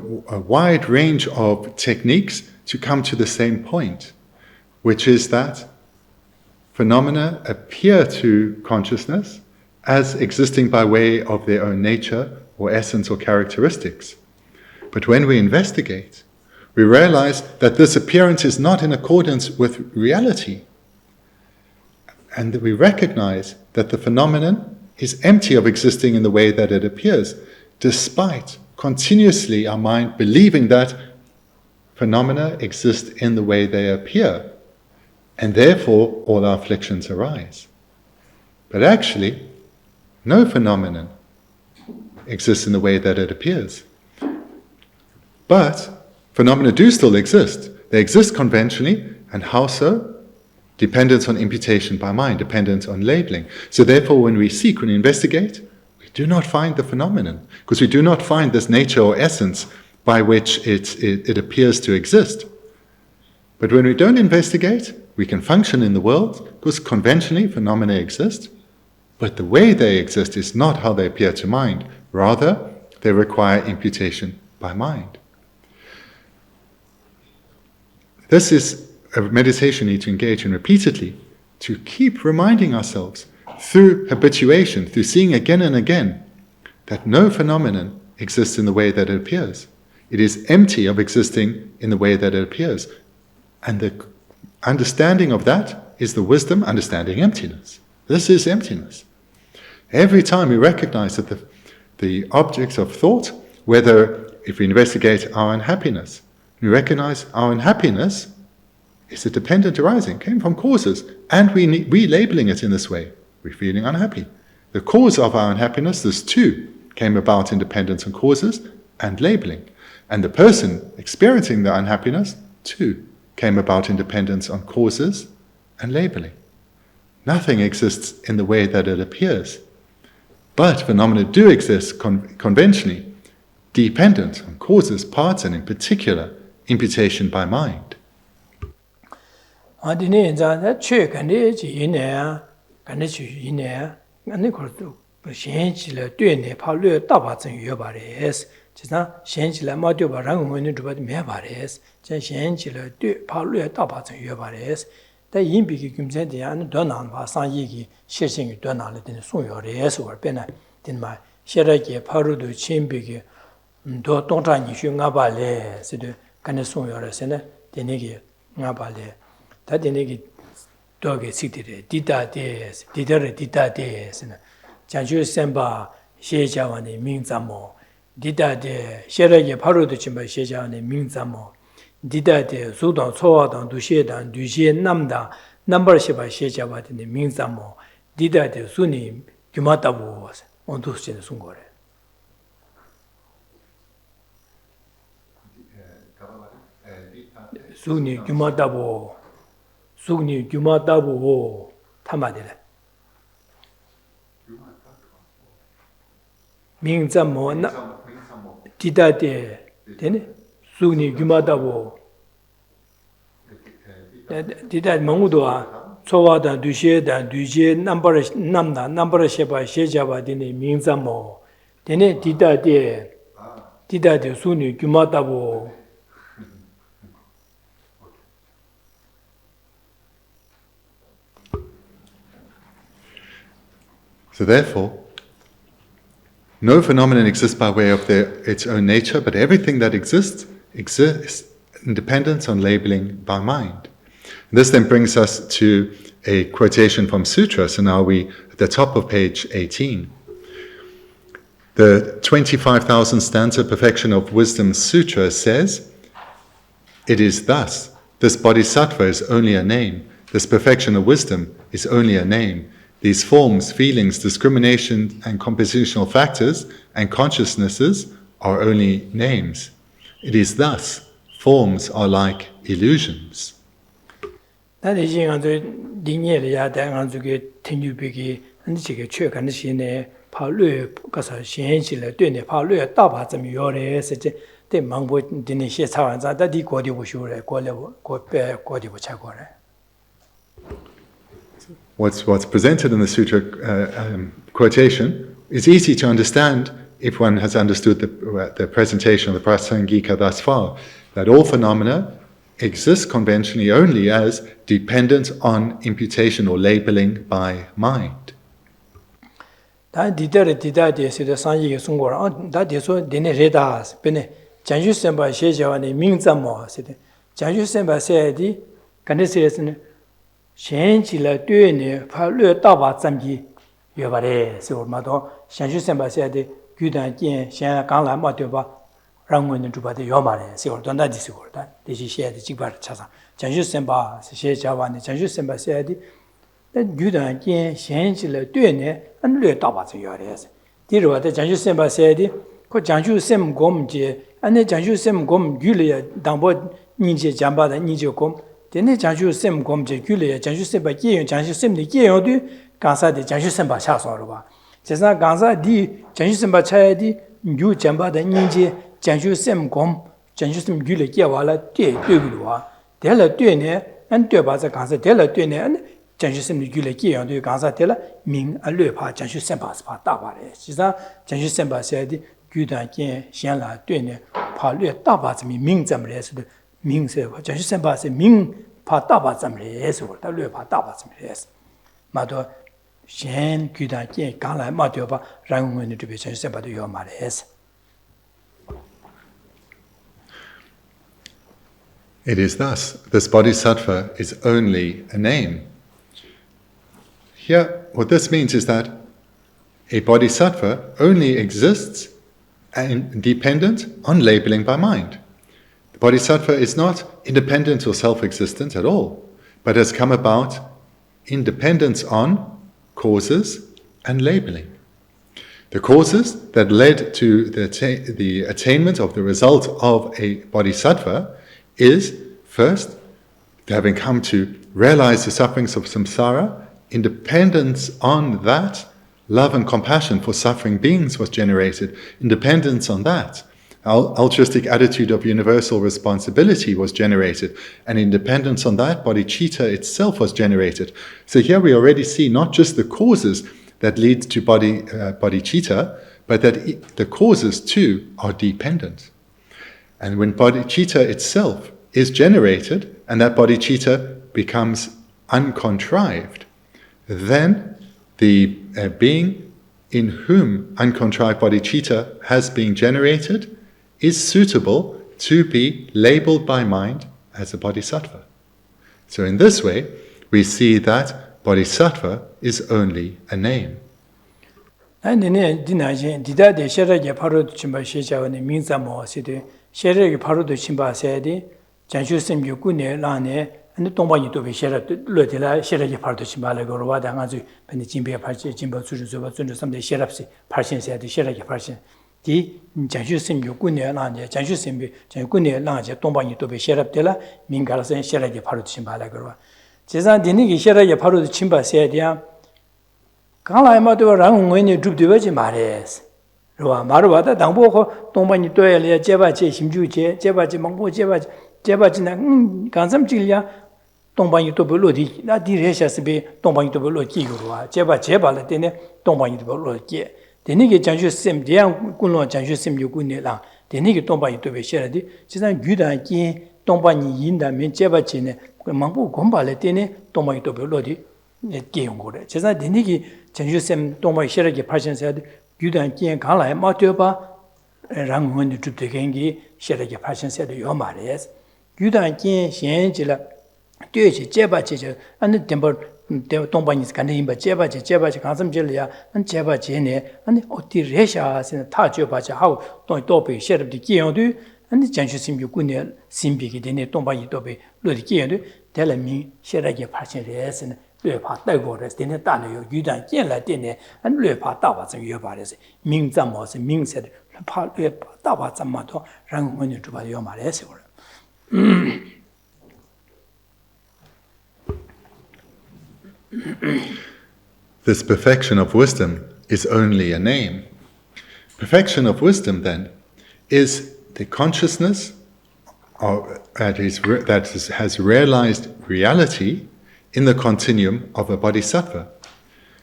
wide range of techniques to come to the same point, which is that phenomena appear to consciousness as existing by way of their own nature or essence or characteristics. But when we investigate, we realize that this appearance is not in accordance with reality. And that we recognize that the phenomenon is empty of existing in the way that it appears, despite continuously our mind believing that phenomena exist in the way they appear, and therefore all our afflictions arise. But actually, no phenomenon exists in the way that it appears. But phenomena do still exist. They exist conventionally, and how so? Dependence on imputation by mind, dependence on labeling. So therefore, when we seek, when we investigate, we do not find the phenomenon, because we do not find this nature or essence by which it appears to exist. But when we don't investigate, we can function in the world, because conventionally phenomena exist, but the way they exist is not how they appear to mind. Rather, they require imputation by mind. This is a meditation we need to engage in repeatedly, to keep reminding ourselves through habituation, through seeing again and again, that no phenomenon exists in the way that it appears. It is empty of existing in the way that it appears. And the understanding of that is the wisdom understanding emptiness. This is emptiness. Every time we recognize that the objects of thought, whether if we investigate our unhappiness, we recognize our unhappiness is a dependent arising, came from causes, and we labeling it in this way. We're feeling unhappy. The cause of our unhappiness, this too, came about in dependence on causes and labeling. And the person experiencing the unhappiness, too, came about in dependence on causes and labeling. Nothing exists in the way that it appears. But phenomena do exist conventionally, dependent on causes, parts, and in particular, imputation by mind. doge sikdire dita des didare dita des janju semba shejawane mingzamo dita de sherage parudo chimba shejawane mingzamo dita de sudan sowadan dushedan duje namda number sheba shejawane mingzamo dita de suni gyumatabu ondusche sungore suni gyumatabu Sugni Gumatabu Tamadile. Mingzamo Dida de Sugni Gumatabu Dida Mangudua, Sowadan Dushedan, Duje, Namda, number Sheba, Shejava, Dine, Mingzamo, Dine Dida de Suni Gumatabu. So therefore, no phenomenon exists by way of its own nature, but everything that exists in dependence on labeling by mind. And this then brings us to a quotation from Sutra. So now we at the top of page 18. The 25,000 stanza Perfection of Wisdom Sutra says, "It is thus, this bodhisattva is only a name, this perfection of wisdom is only a name. These forms, feelings, discrimination, and compositional factors and consciousnesses are only names. It is thus, forms are like illusions." What's presented in the sutra quotation is easy to understand if one has understood the presentation of the Prasangika thus far, that all phenomena exist conventionally only as dependent on imputation or labeling by mind. Shenji la duene pa lue daba zamji yobare so mado shenju semba se de gyudan jian shen gang la ma de ba rangwen de ba de yomare se or donda di se or da de shi she de jigba cha sa shenju semba se she ja wa ne shenju semba se de gyudan jian shenji la duene an lue daba zhe yore se di ro de shenju semba se de ko shenju sem gom je an ne shenju sem gom gyule dang bo ni je jamba da ni je gom Dene Janju Sem Gomje Gule, Janju Semba Gion, Janju Sem the Gion du, Gansa de Janju Semba Chasorba. Cesa Gansa di, Janju Semba Chai di, Yu Jamba the Ninja, Janju Sem Gom, Janju Sem Gule Giawala, De Dugua, Della Dune, and Dubaza Gansa Della Dune, and Janju Sem Gule Gion du Gansa Della, Ming a Lupa, Janju Semba Spa Tabare. Cesa Janju Semba said, Gudan Gien, Shanla Dune, Palu Tabas Ming Zamres. Ming se Janju Semba se Ming pa daba zamres or da lue pa daba zamres. Ma do Shen Gudan Kin Gala Matioba Rangun to be changed about your mares. It is thus, this bodhisattva is only a name. Here, what this means is that a bodhisattva only exists and dependent on labeling by mind. The bodhisattva is not independent or self-existent at all, but has come about in dependence on causes and labeling. The causes that led to the attainment of the result of a bodhisattva is, first, having come to realize the sufferings of samsara, in dependence on that, love and compassion for suffering beings was generated. In dependence on that, altruistic attitude of universal responsibility was generated. And in dependence on that, bodhicitta itself was generated. So here we already see not just the causes that lead to bodhicitta, but that the causes too are dependent. And when bodhicitta itself is generated, and that bodhicitta becomes uncontrived, then the being in whom uncontrived bodhicitta has been generated is suitable to be labeled by mind as a bodhisattva. So in this way, we see that bodhisattva is only a name. And in Dinajan, Dida de Sherage Parod Chimba Shecha and Minzamo City, Sherage Parod Chimba Sedi, Janshusim Yukune Lane, and the Tomba to be Shera Lutila, Sherage Pardo Chimbala Gorwada Anzu, and the Jimbe Parchi, Jimbo Suzu, some day Sherapsi, Parsin said the Sherage Parsin. The Janshusim Yukune Lane, Janshusim Jankune Lane, Tomba to be Sheraptella, Mingalas and Sherage Pardo Chimbala Gorwa. Cezan Dinigi Sherage Parod Chimba said, Kala Mato Rang when you droop the Virgin Mares. Roa Marwata, Dambo, Tomba to Elia, Jebache, Shimjuche, Jebache, Mango, Jebajina, Gansam Gilia, Tomba to Belodi, not the Reshas be Tomba to Belodi, Jeba Latine, Tomba to Belodi. The Nigga Janju Sim, the young Kuno Janju Sim Yugunela, the Nigga Tomba to be shared, Chizan Guda Ki, Tomba Yinda, Min Jebachine, Mambo Gomba Latine, Tomba to Belodi, Gayongore. Chizan the Nigga Janju Sim, Tomba Sheraki Parson said, Guda Ki and Kala, Matioba, Rang when you trip the Gengi, Sheraki Parson said, Your Mares. Yudan Kin, Shenjilla, Duchi, Jebachi, and the temple Tombanis Kanimba, Jebachi, Kansam Jelia, and Jebachine, and the Otireshas in the Tajobacha, how don't topi, share of the Kiondu, and the Janshusim Yukunel, Simbi, the Tombai Topi, Ludi Kiondu, telling me, Sheraki Parson res and Lepa Dagores, the Netano, Yudan Kin Latine, and Lepa Tawas and Yobares, Ming Zamos, Ming said, Lepa Tawas and Mato, Rang when you to Yomares. This perfection of wisdom is only a name. Perfection of wisdom, then, is the consciousness that has realized reality in the continuum of a bodhisattva.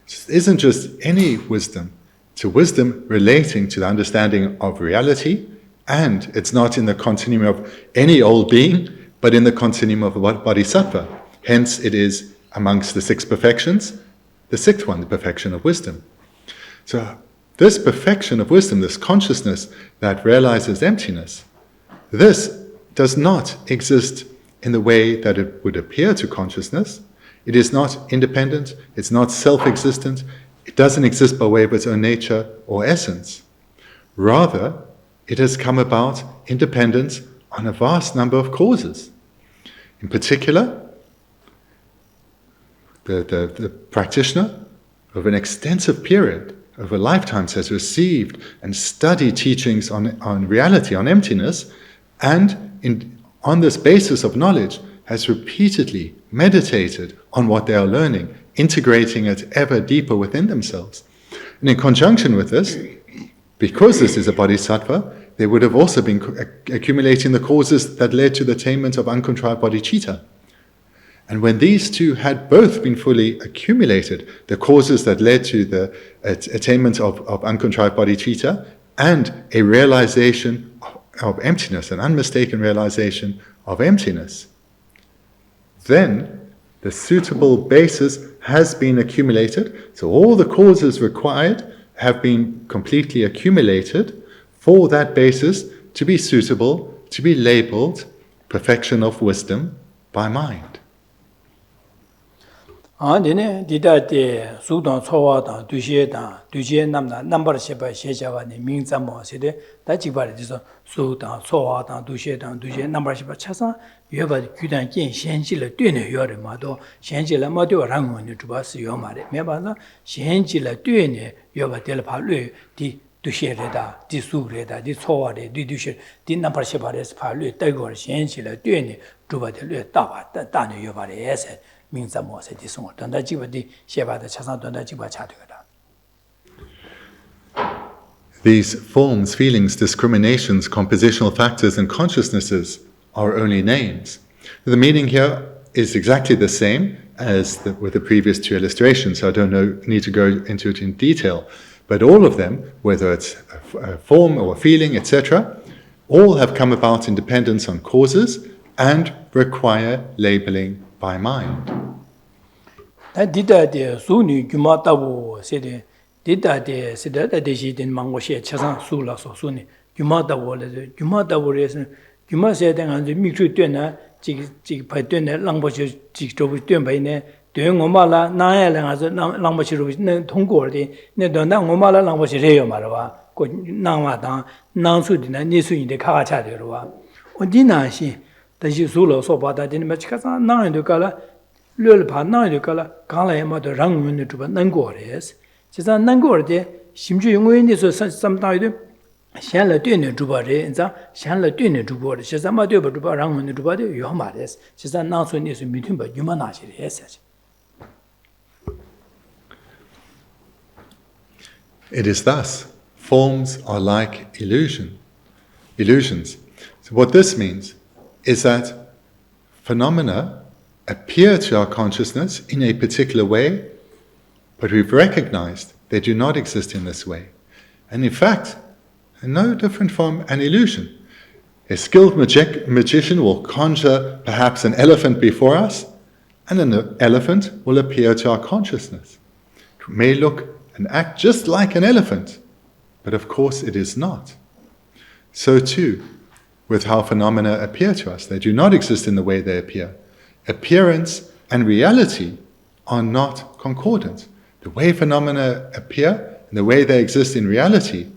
It isn't just any wisdom, it's a wisdom relating to the understanding of reality, and it's not in the continuum of any old being, but in the continuum of a bodhisattva. Hence, it is amongst the six perfections, the sixth one, the perfection of wisdom. So, this perfection of wisdom, this consciousness that realizes emptiness, this does not exist in the way that it would appear to consciousness. It is not independent, it's not self-existent, it doesn't exist by way of its own nature or essence. Rather, it has come about in dependence on a vast number of causes. In particular, the practitioner over an extensive period, over lifetimes, has received and studied teachings on reality, on emptiness, and on this basis of knowledge has repeatedly meditated on what they are learning, integrating it ever deeper within themselves. And in conjunction with this, because this is a bodhisattva, they would have also been accumulating the causes that led to the attainment of uncontrived bodhicitta. And when these two had both been fully accumulated, the causes that led to the attainment of uncontrived bodhicitta and a realization of emptiness, an unmistaken realization of emptiness, then the suitable basis has been accumulated. So all the causes required have been completely accumulated for that basis to be suitable, to be labeled perfection of wisdom by mind. Dine dida de sudon chowa da duje namna number sheba shejawa ne mingza mo sede da jibare diso sudan chowa da duje number sheba chasa yoba gyudan gen shenji le dune yore ma do shenji le ma do rang ne tuba si yo ma re me ba na shenji le dune yoba del pa lu di duje re da di su re da di chowa re di duje di number sheba re pa lu da go shenji le dune tuba de lu da ba da ne yoba re ese These forms, feelings, discriminations, compositional factors, and consciousnesses are only names. The meaning here is exactly the same as with the previous two illustrations, so I don't need to go into it in detail. But all of them, whether it's a form or a feeling, etc., all have come about in dependence on causes and require labeling by mind. Dida de suni gumatabu sede dida de sede de jidin mangoshe chasan sula so suni gumatabu le gumatabu res guma sede ngan mi chu tuen ji pa tuen langbo ji zhou tuen bai ne tuen ngoma la na ya la ngan langbo chi ru ne tong guo de ne don na ngoma la langbo chi re yo ma wa ko nang wa dang nang su de ni su yin de ka cha de wa o di na xin da ji su lo so ba da de ma chi ka sa nang de ka la lul pa nang de ka la ka la ma de rang mun de tu ba nang guo res ji sa nang guo de sim ju yong wen de so sam da de xian le duen de zhu ba re za xian le duen de zhu bo de ji sa ma de ba zhu ba rang mun de zhu ba de yo ma res ji sa nang su ni su mi tun ba yu ma na ji res. It is thus, forms are like illusions. So what this means is that phenomena appear to our consciousness in a particular way, but we've recognized they do not exist in this way. And in fact, they're no different from an illusion. A skilled magician will conjure perhaps an elephant before us, and an elephant will appear to our consciousness. It may look and act just like an elephant, but of course it is not. So too, with how phenomena appear to us. They do not exist in the way they appear. Appearance and reality are not concordant. The way phenomena appear and the way they exist in reality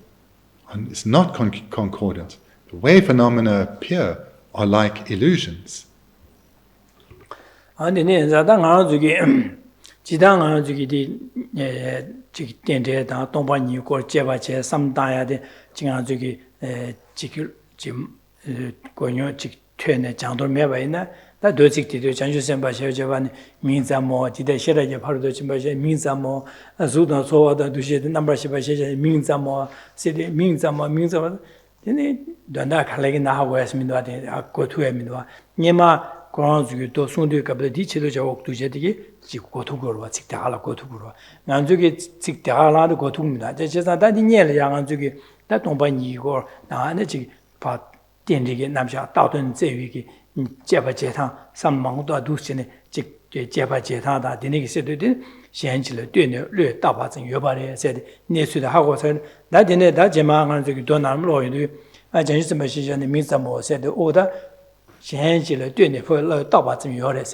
is not concordant. The way phenomena appear are like illusions. Da dozik de chanju semba shejawan minza mo dide shera je pharu do chimba she minza mo azuda so da duje de number sheba she minza mo sede minza mo dene danda khalagi na ha wes min wa de ko thu min wa nyema ko zu do sun de ka de chi do ja ok duje de ji ko thu go wa chik ta hala ko thu go ngan ju ge chik ta hala de ko thu min da je sa da di nye le yang an ju ge da dong ba ni go na ne ji pa dian de ge nam sha dao dun zhe yu ge jeba jetang sam mang do du xin ne ji jeba jetang da de ne ge se de xian ji le due ne le da ba zhen yue ba le se de ne su de ha guo chen da de ne da jie ma ngan zhe ge do na lo yu de a zhen shi me shi zhen de min zhen mo se de o da xian ji le due ne fu le da ba zhen yue le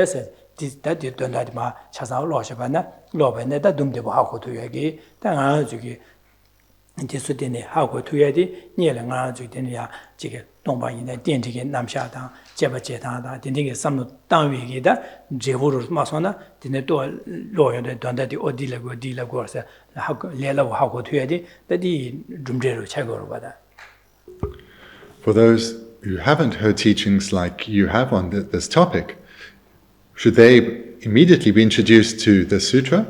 se di da de don da de ma cha sa lo shi ba na lo ba ne da dum de ba ha hu tu yue ge da ngan zhe ge这是的呢，好过推的，你了俺就的呀，这个东方人的电这个南下当，接不接他的，的那个什么单位给的，这不是马上呢，的那多老远的短的我地了过是，好连了我好过推的，那的中间有切过了吧的。For those who haven't heard teachings like you have on this topic, should they immediately be introduced to the sutra?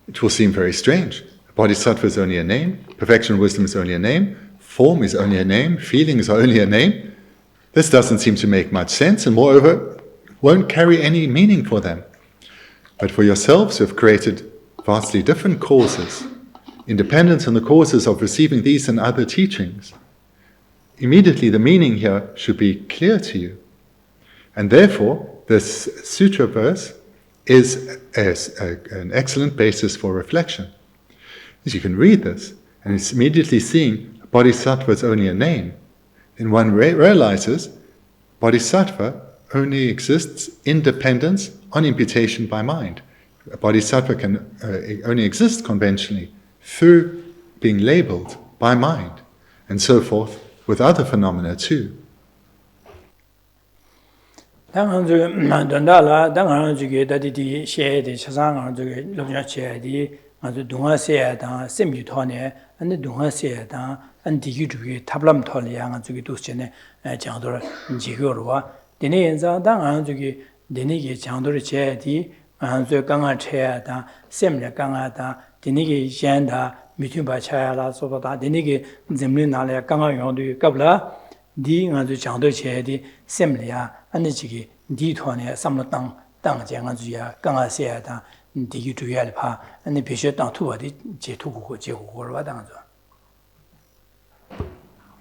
It will seem very strange. Bodhisattva is only a name, perfection and wisdom is only a name, form is only a name, feelings are only a name. This doesn't seem to make much sense, and moreover, won't carry any meaning for them. But for yourselves who have created vastly different causes, independent on the causes of receiving these and other teachings, immediately the meaning here should be clear to you. And therefore, this sutra verse is an excellent basis for reflection. As you can read this, and it's immediately seeing bodhisattva is only a name, then one realizes bodhisattva only exists in dependence on imputation by mind. A bodhisattva can only exist conventionally through being labeled by mind, and so forth with other phenomena too.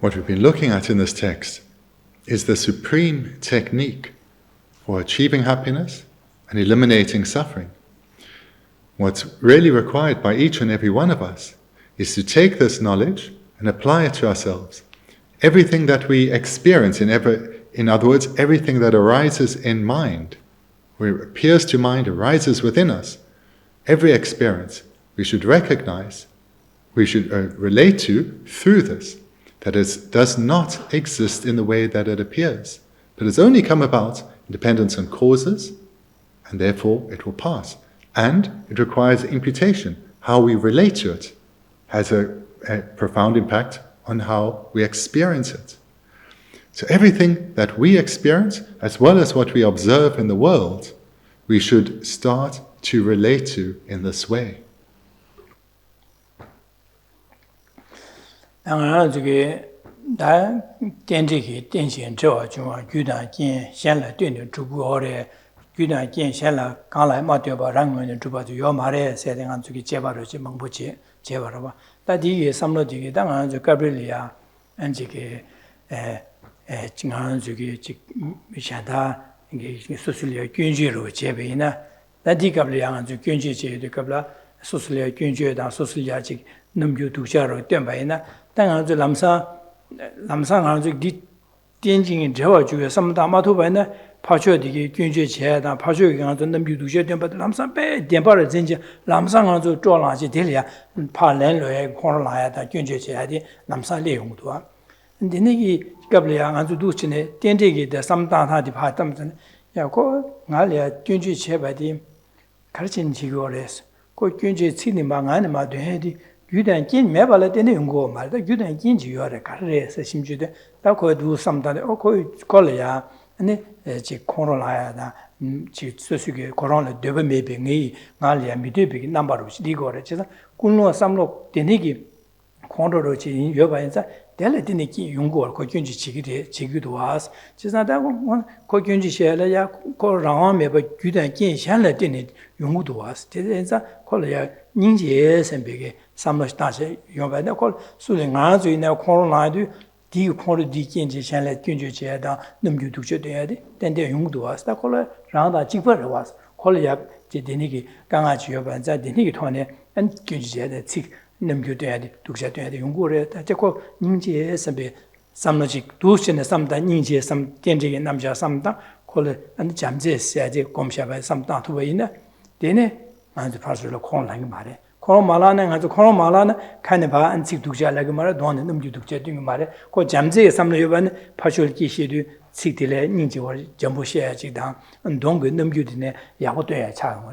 What we've been looking at in this text is the supreme technique for achieving happiness and eliminating suffering. What's really required by each and every one of us is to take this knowledge and apply it to ourselves. Everything that we experience, in other words, everything that arises in mind, or appears to mind, arises within us, every experience we should recognize, we should relate to through this, that it does not exist in the way that it appears, but it's only come about in dependence on causes, and therefore it will pass. And it requires imputation. How we relate to it has a profound impact on how we experience it. So everything that we experience, as well as what we observe in the world, we should start to relate to in this way. 파초디기 균제 제다 파초기 간도 남유도 제된바 람산배 된바를 진짜 람상한도 쪼라지 될이야 파렌로에 코로나야다 균제 제야디 남산리 용도와 근데 내기 갑리야 안주 두치네 땡데기데 삼다하디 파담전 야고 나리야 균제 제바디 가르친 지고레스 고 균제 치니 망안에 마도 해디 유단 긴 매발에 되는 용고 말다 유단 긴 지요래 가르레스 심주데 다 거두 삼다데 거의 걸려야 아니 지 코로나야다 지 소수게 코로나 되베메빙이 나리아 미드비기 넘버로 시디고래 지사 군노 삼로 되니기 코로로 지 여바인자 델레디니기 용고를 거균지 지기데 지기도 와스 지사다고 거균지 셔라야 코로나메바 규단 긴샹라 되니 용고도 와스 대대자 콜야 닝제 선배게 삼로스다시 여바네 콜 수리 나주이나 코로나도 디 코로 디긴지 샹라 균주 제다 넘주 두셔 돼야 돼 근데 용도 와스다 콜라 라다 직벌 와스 콜야 제데니기 강아지 여반자 데니기 토네 안 균주 제다 직 넘주 돼야 돼 두셔 돼야 돼 용고래 자고 닝제 선배 삼로직 두셔네 삼다 닝제 삼 덴지게 남자 삼다 콜레 안 잠제 세야지 곰샤바 삼다 투베이나 데네 안지 파스로 콘랑 말해 코로마라는 아주 코로마라는 칸에 봐 안직 두자라고 말해 돈은 넘주 두자 등 말해 그 잠재에 삼는 요번 파쇼기 시도 식들에 닝지월 전부 셔야지다 동그 넘주드네 야고도야 차고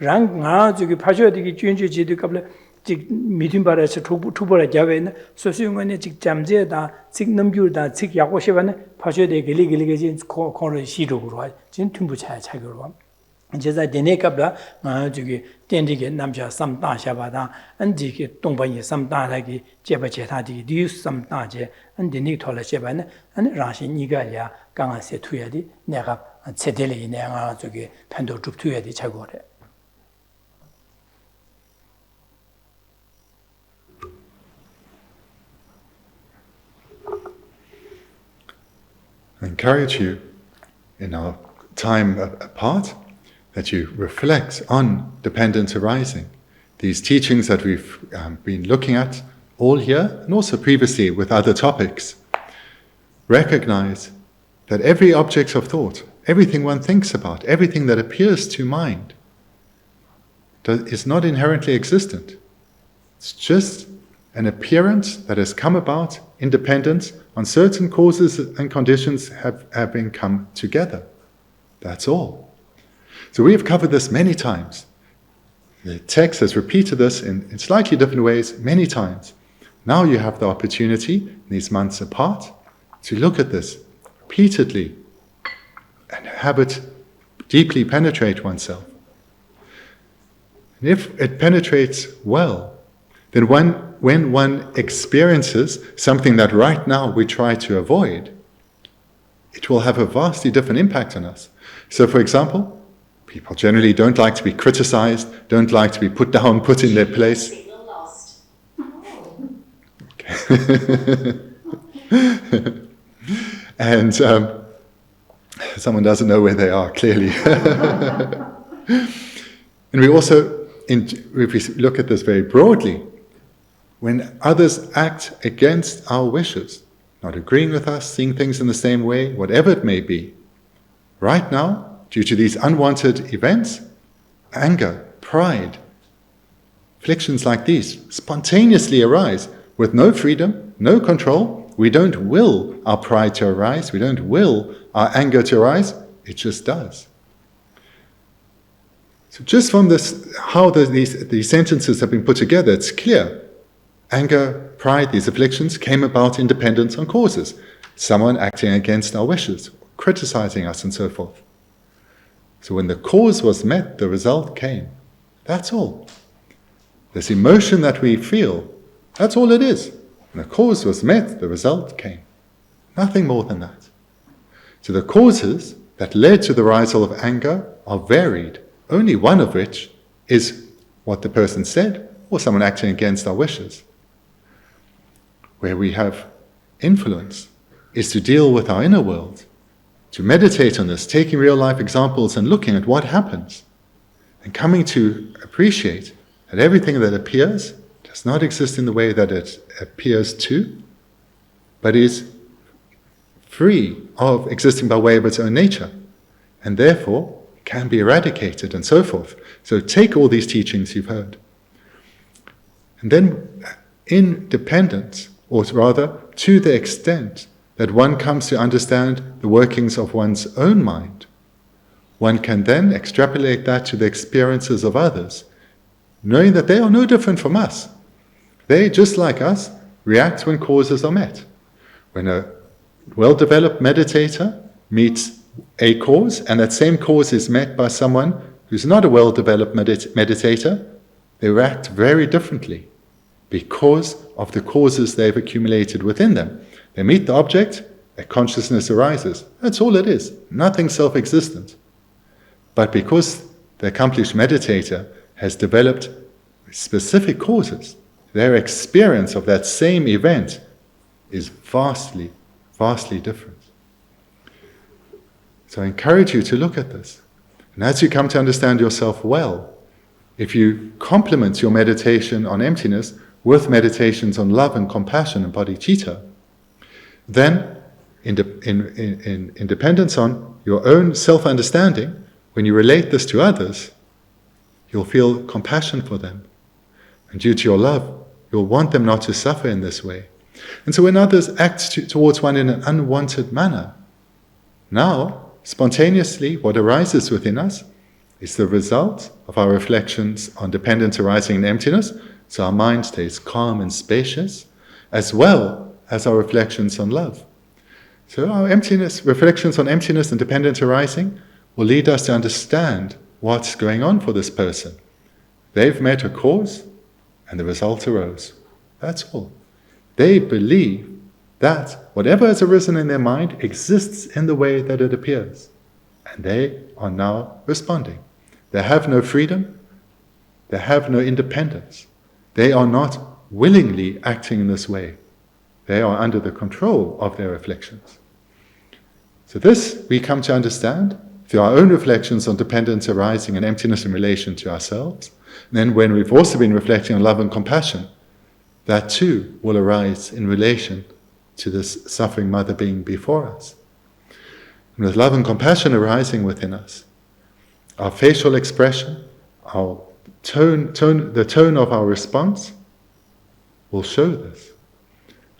랑 저기 파쇼디기 준주지도 갑래 직 미팅바라서 투보라 잡에는 소수용원에 직 잠재다 직 넘주다 직 야고셔바네 파쇼디 길리길리게 코로 시도로 진 tum부 차차기로 제자 데네캅라 저기 땡디게 남자 삼다샤바다 안디게 동반이 삼다라기 제바제타디 디스 삼다제 안디니 톨라셰바네 안 라시 니가야 강아세 투야디 내가 체델이 내가 저기 판도 줍 투야디 차고래 I encourage you in our time apart that you reflect on dependence arising. These teachings that we've been looking at all here, and also previously with other topics, recognize that every object of thought, everything one thinks about, everything that appears to mind, is not inherently existent. It's just an appearance that has come about in dependence on certain causes and conditions having come together. That's all. So we have covered this many times. The text has repeated this in slightly different ways many times. Now you have the opportunity, these months apart, to look at this repeatedly and have it deeply penetrate oneself. And if it penetrates well, then when one experiences something that right now we try to avoid, it will have a vastly different impact on us. So for example, people generally don't like to be criticized, don't like to be put down, put in their place. Lost. Okay. And someone doesn't know where they are, clearly. And we also, if we look at this very broadly, when others act against our wishes, not agreeing with us, seeing things in the same way, whatever it may be, right now, due to these unwanted events, anger, pride, afflictions like these spontaneously arise with no freedom, no control. We don't will our pride to arise, we don't will our anger to arise, it just does. So just from this, how these sentences have been put together, it's clear. Anger, pride, these afflictions came about in dependence on causes. Someone acting against our wishes, criticizing us and so forth. So when the cause was met, the result came. That's all. This emotion that we feel, that's all it is. When the cause was met, the result came. Nothing more than that. So the causes that led to the arisal of anger are varied, only one of which is what the person said or someone acting against our wishes. Where we have influence is to deal with our inner world, to meditate on this, taking real life examples and looking at what happens, and coming to appreciate that everything that appears does not exist in the way that it appears to, but is free of existing by way of its own nature, and therefore can be eradicated and so forth. So take all these teachings you've heard. And then in dependence, or rather to the extent that one comes to understand the workings of one's own mind, one can then extrapolate that to the experiences of others, knowing that they are no different from us. They, just like us, react when causes are met. When a well-developed meditator meets a cause, and that same cause is met by someone who's not a well-developed meditator, they react very differently because of the causes they've accumulated within them. They meet the object, a consciousness arises. That's all it is, nothing self-existent. But because the accomplished meditator has developed specific causes, their experience of that same event is vastly, vastly different. So I encourage you to look at this. And as you come to understand yourself well, if you complement your meditation on emptiness with meditations on love and compassion and bodhicitta, then in dependence on your own self-understanding, when you relate this to others, you'll feel compassion for them. And due to your love, you'll want them not to suffer in this way. And so when others act towards one in an unwanted manner, now, spontaneously, what arises within us is the result of our reflections on dependence arising in emptiness, so our mind stays calm and spacious, as well as our reflections on love. So our reflections on emptiness and dependence arising will lead us to understand what's going on for this person. They've met a cause, and the result arose. That's all. They believe that whatever has arisen in their mind exists in the way that it appears. And they are now responding. They have no freedom. They have no independence. They are not willingly acting in this way. They are under the control of their afflictions. So this we come to understand through our own reflections on dependence arising and emptiness in relation to ourselves. And then when we've also been reflecting on love and compassion, that too will arise in relation to this suffering mother being before us. And with love and compassion arising within us, our facial expression, our the tone of our response will show this.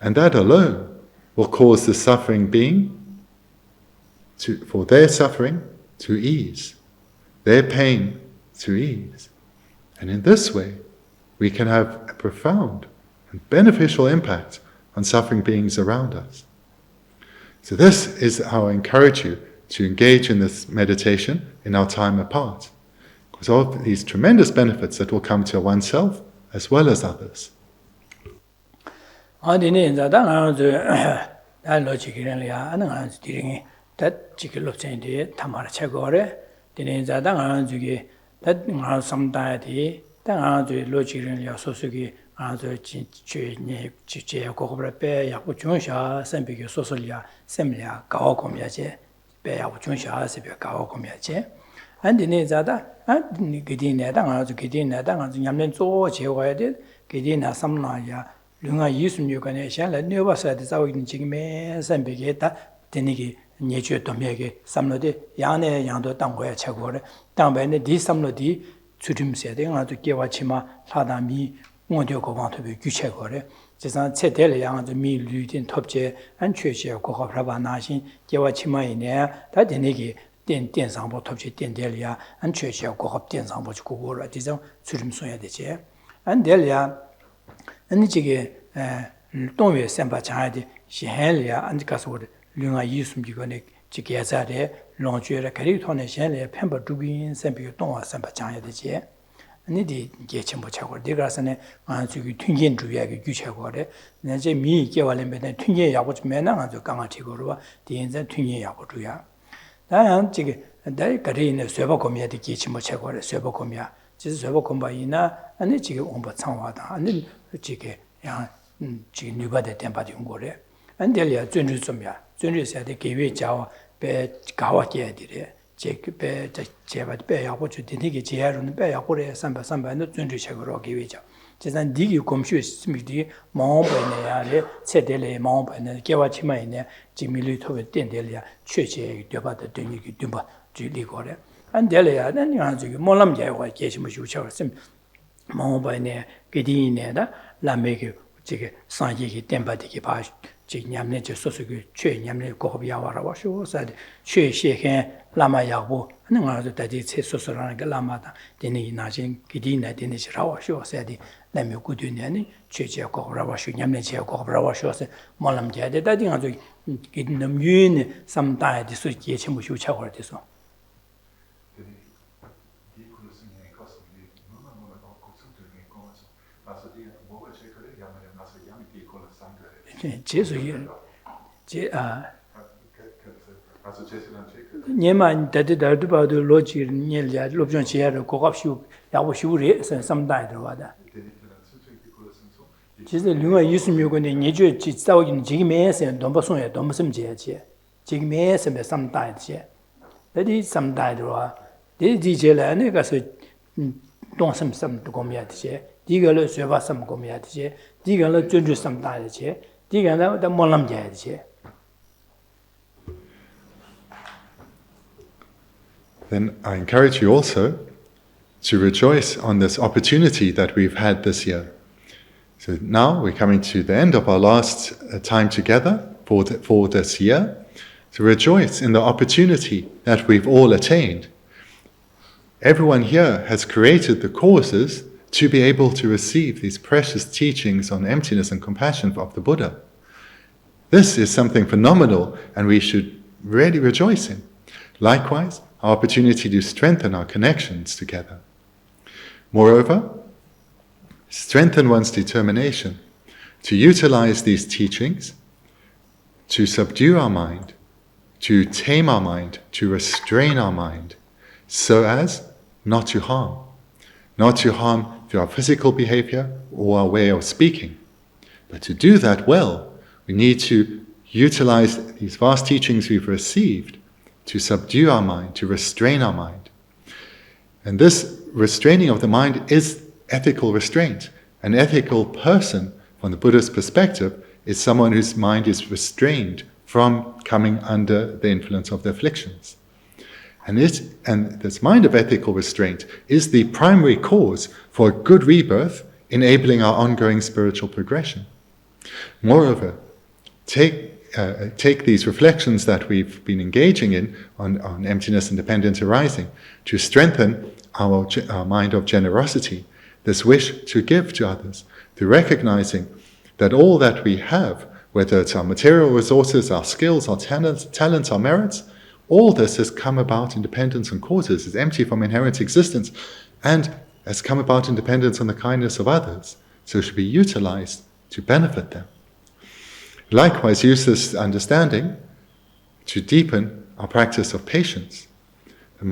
And that alone will cause the suffering being for their suffering to ease, their pain to ease. And in this way, we can have a profound and beneficial impact on suffering beings around us. So this is how I encourage you to engage in this meditation in our time apart, because of these tremendous benefits that will come to oneself as well as others. lunga yisum yukane shan la nyoba sa de zawi ni jigme san bege ta denigi nyeche domyege samlo de yane yangdo tanggo ya chagore tangbe ne di samlo di chudim se de nga to gewa chima lada mi ngode ko ba to be gyche gore jesan che de le yang de mi lu din topje an chue che ko ko phra na shin gewa chima ine ta denigi den 상보 topje den de le ya an chue che ko ko den 상보 ko go ra de jang chudim so ya de che an de le ya and the don't we send by China, she helia and Caswood, Lunga Yusum Gigonic, Chikiazade, Longjuer, Cariton, Shelly, Pember Dubin, Sempi, Don, Samba China the Chair. And indeed, Getchimbo Chagor, Degrasane, and to Tungian Druya, Guchagore, and then me, Gawalim, and Tungia Yabuch Mena, and the Gamatigorua, the Inza Tungia Yabutuya. Diane, they got in a Servocomia, the Getchimbo Chagor, Servocomia, just Servocombaina, and the Chigi Omba Sanwada, and then Chiki, Nuba de Tempa Jungore. And Delia, Junju Sumia, Junju said the Kiwi Jawa, Be Gawakia did Jake Be Chevat Bay, what you didn't chair and Bay, Apore, Samba, and Junju Chagoro Kiwija. Just and dig you confuse Smithie, Mom, and Sedele, Mom, and Gawachima in there, Jimmy Lito, Dendelia, Church, Duba, the Duniki Dumba, Julie Gore. And Delia, then you answer you, Molam Jawa, Geshe Sim, Mom by near Gidin, La Make Sanji Tempatiki Pash, Chignam Nature Sosuku, Che Yamne Kobiawara Washu said, Che Sheken, Lama Yabu, and another that is Sosoranga Lamata, Deni Najin, Gidina, Denish Rawashu said, Lemme Guduniani, Che Koravashu, Yamne Koravashu, Molam Jade, that didn't get them in some time, the Suki Mushu Chawar this one. Nieman that did about the logic nearly Lobsang Dorje, Kokapshu, Yawashu, some died or other. Just the Luma used me when they need you to start in Jigmes and Dombason, Dombasum Jay, Jigmes and some died here. That is some died or this DJ and don't some to come yet here. Digger serve some come yet here. Digger Junju some died here. Digger the Molam Jay here. Then I encourage you also to rejoice on this opportunity that we've had this year. So now we're coming to the end of our last time together for this year, to rejoice in the opportunity that we've all attained. Everyone here has created the causes to be able to receive these precious teachings on emptiness and compassion of the Buddha. This is something phenomenal, and we should really rejoice in. Likewise, our opportunity to strengthen our connections together. Moreover, strengthen one's determination to utilize these teachings to subdue our mind, to tame our mind, to restrain our mind, so as not to harm through our physical behavior or our way of speaking. But to do that well, we need to utilize these vast teachings we've received to subdue our mind, to restrain our mind. And this restraining of the mind is ethical restraint. An ethical person, from the Buddhist perspective, is someone whose mind is restrained from coming under the influence of the afflictions. And this mind of ethical restraint is the primary cause for a good rebirth, enabling our ongoing spiritual progression. Moreover, take these reflections that we've been engaging in on emptiness and dependent arising to strengthen our mind of generosity, this wish to give to others, through recognizing that all that we have, whether it's our material resources, our skills, our talents, our merits, all this has come about in dependence on causes, is empty from inherent existence, and has come about in dependence on the kindness of others, so should be utilized to benefit them. Likewise, use this understanding to deepen our practice of patience. The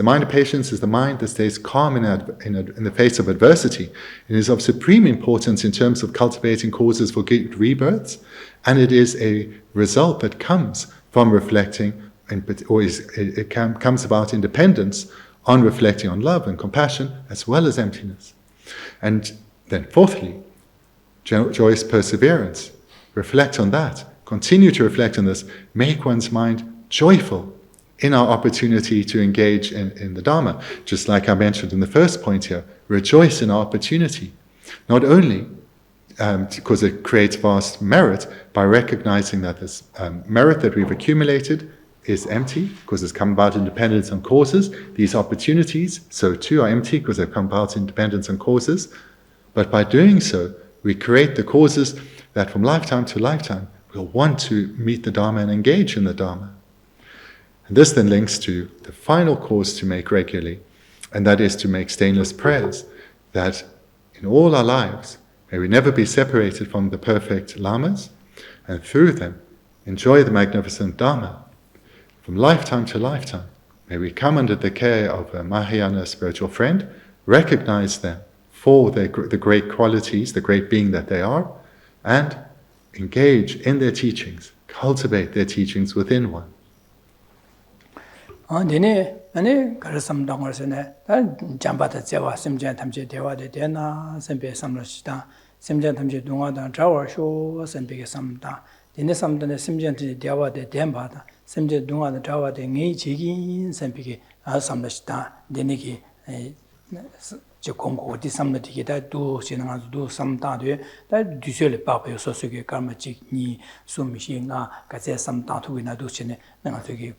mind of patience is the mind that stays calm in the face of adversity. It is of supreme importance in terms of cultivating causes for good rebirths, and it is a result that comes from reflecting, comes about in dependence on reflecting on love and compassion as well as emptiness. And then fourthly, joyous perseverance. Reflect on that. Continue to reflect on this. Make one's mind joyful in our opportunity to engage in the Dharma. Just like I mentioned in the first point here, rejoice in our opportunity. Not only because it creates vast merit by recognizing that this merit that we've accumulated is empty because it's come about in dependence on causes. These opportunities, so too, are empty because they've come about in dependence on causes. But by doing so, we create the causes that from lifetime to lifetime we'll want to meet the Dharma and engage in the Dharma. And this then links to the final cause to make regularly, and that is to make stainless prayers, that in all our lives may we never be separated from the perfect Lamas, and through them enjoy the magnificent Dharma. From lifetime to lifetime, may we come under the care of a Mahayana spiritual friend, recognize them for the great qualities, the great being that they are, and engage in their teachings, cultivate their teachings within one. 아니 가르삼당 거서네 잠바다 제와 심전 탐제 대화데 되나 선배 삼러시다 심전 탐제 동화다 자워쇼 선배게 삼다 디네 삼던에 심전 대화데 덴바다 심전 동화다 자와데 네 지긴 선배게 삼러시다 디네기 저 공고 어디 삼러디게다 도 지나가도 도 삼다되 다 뒤설에 빠빠요 소소게 까마지니 숨미시나 가제 삼다투기나 도시네 내가 저기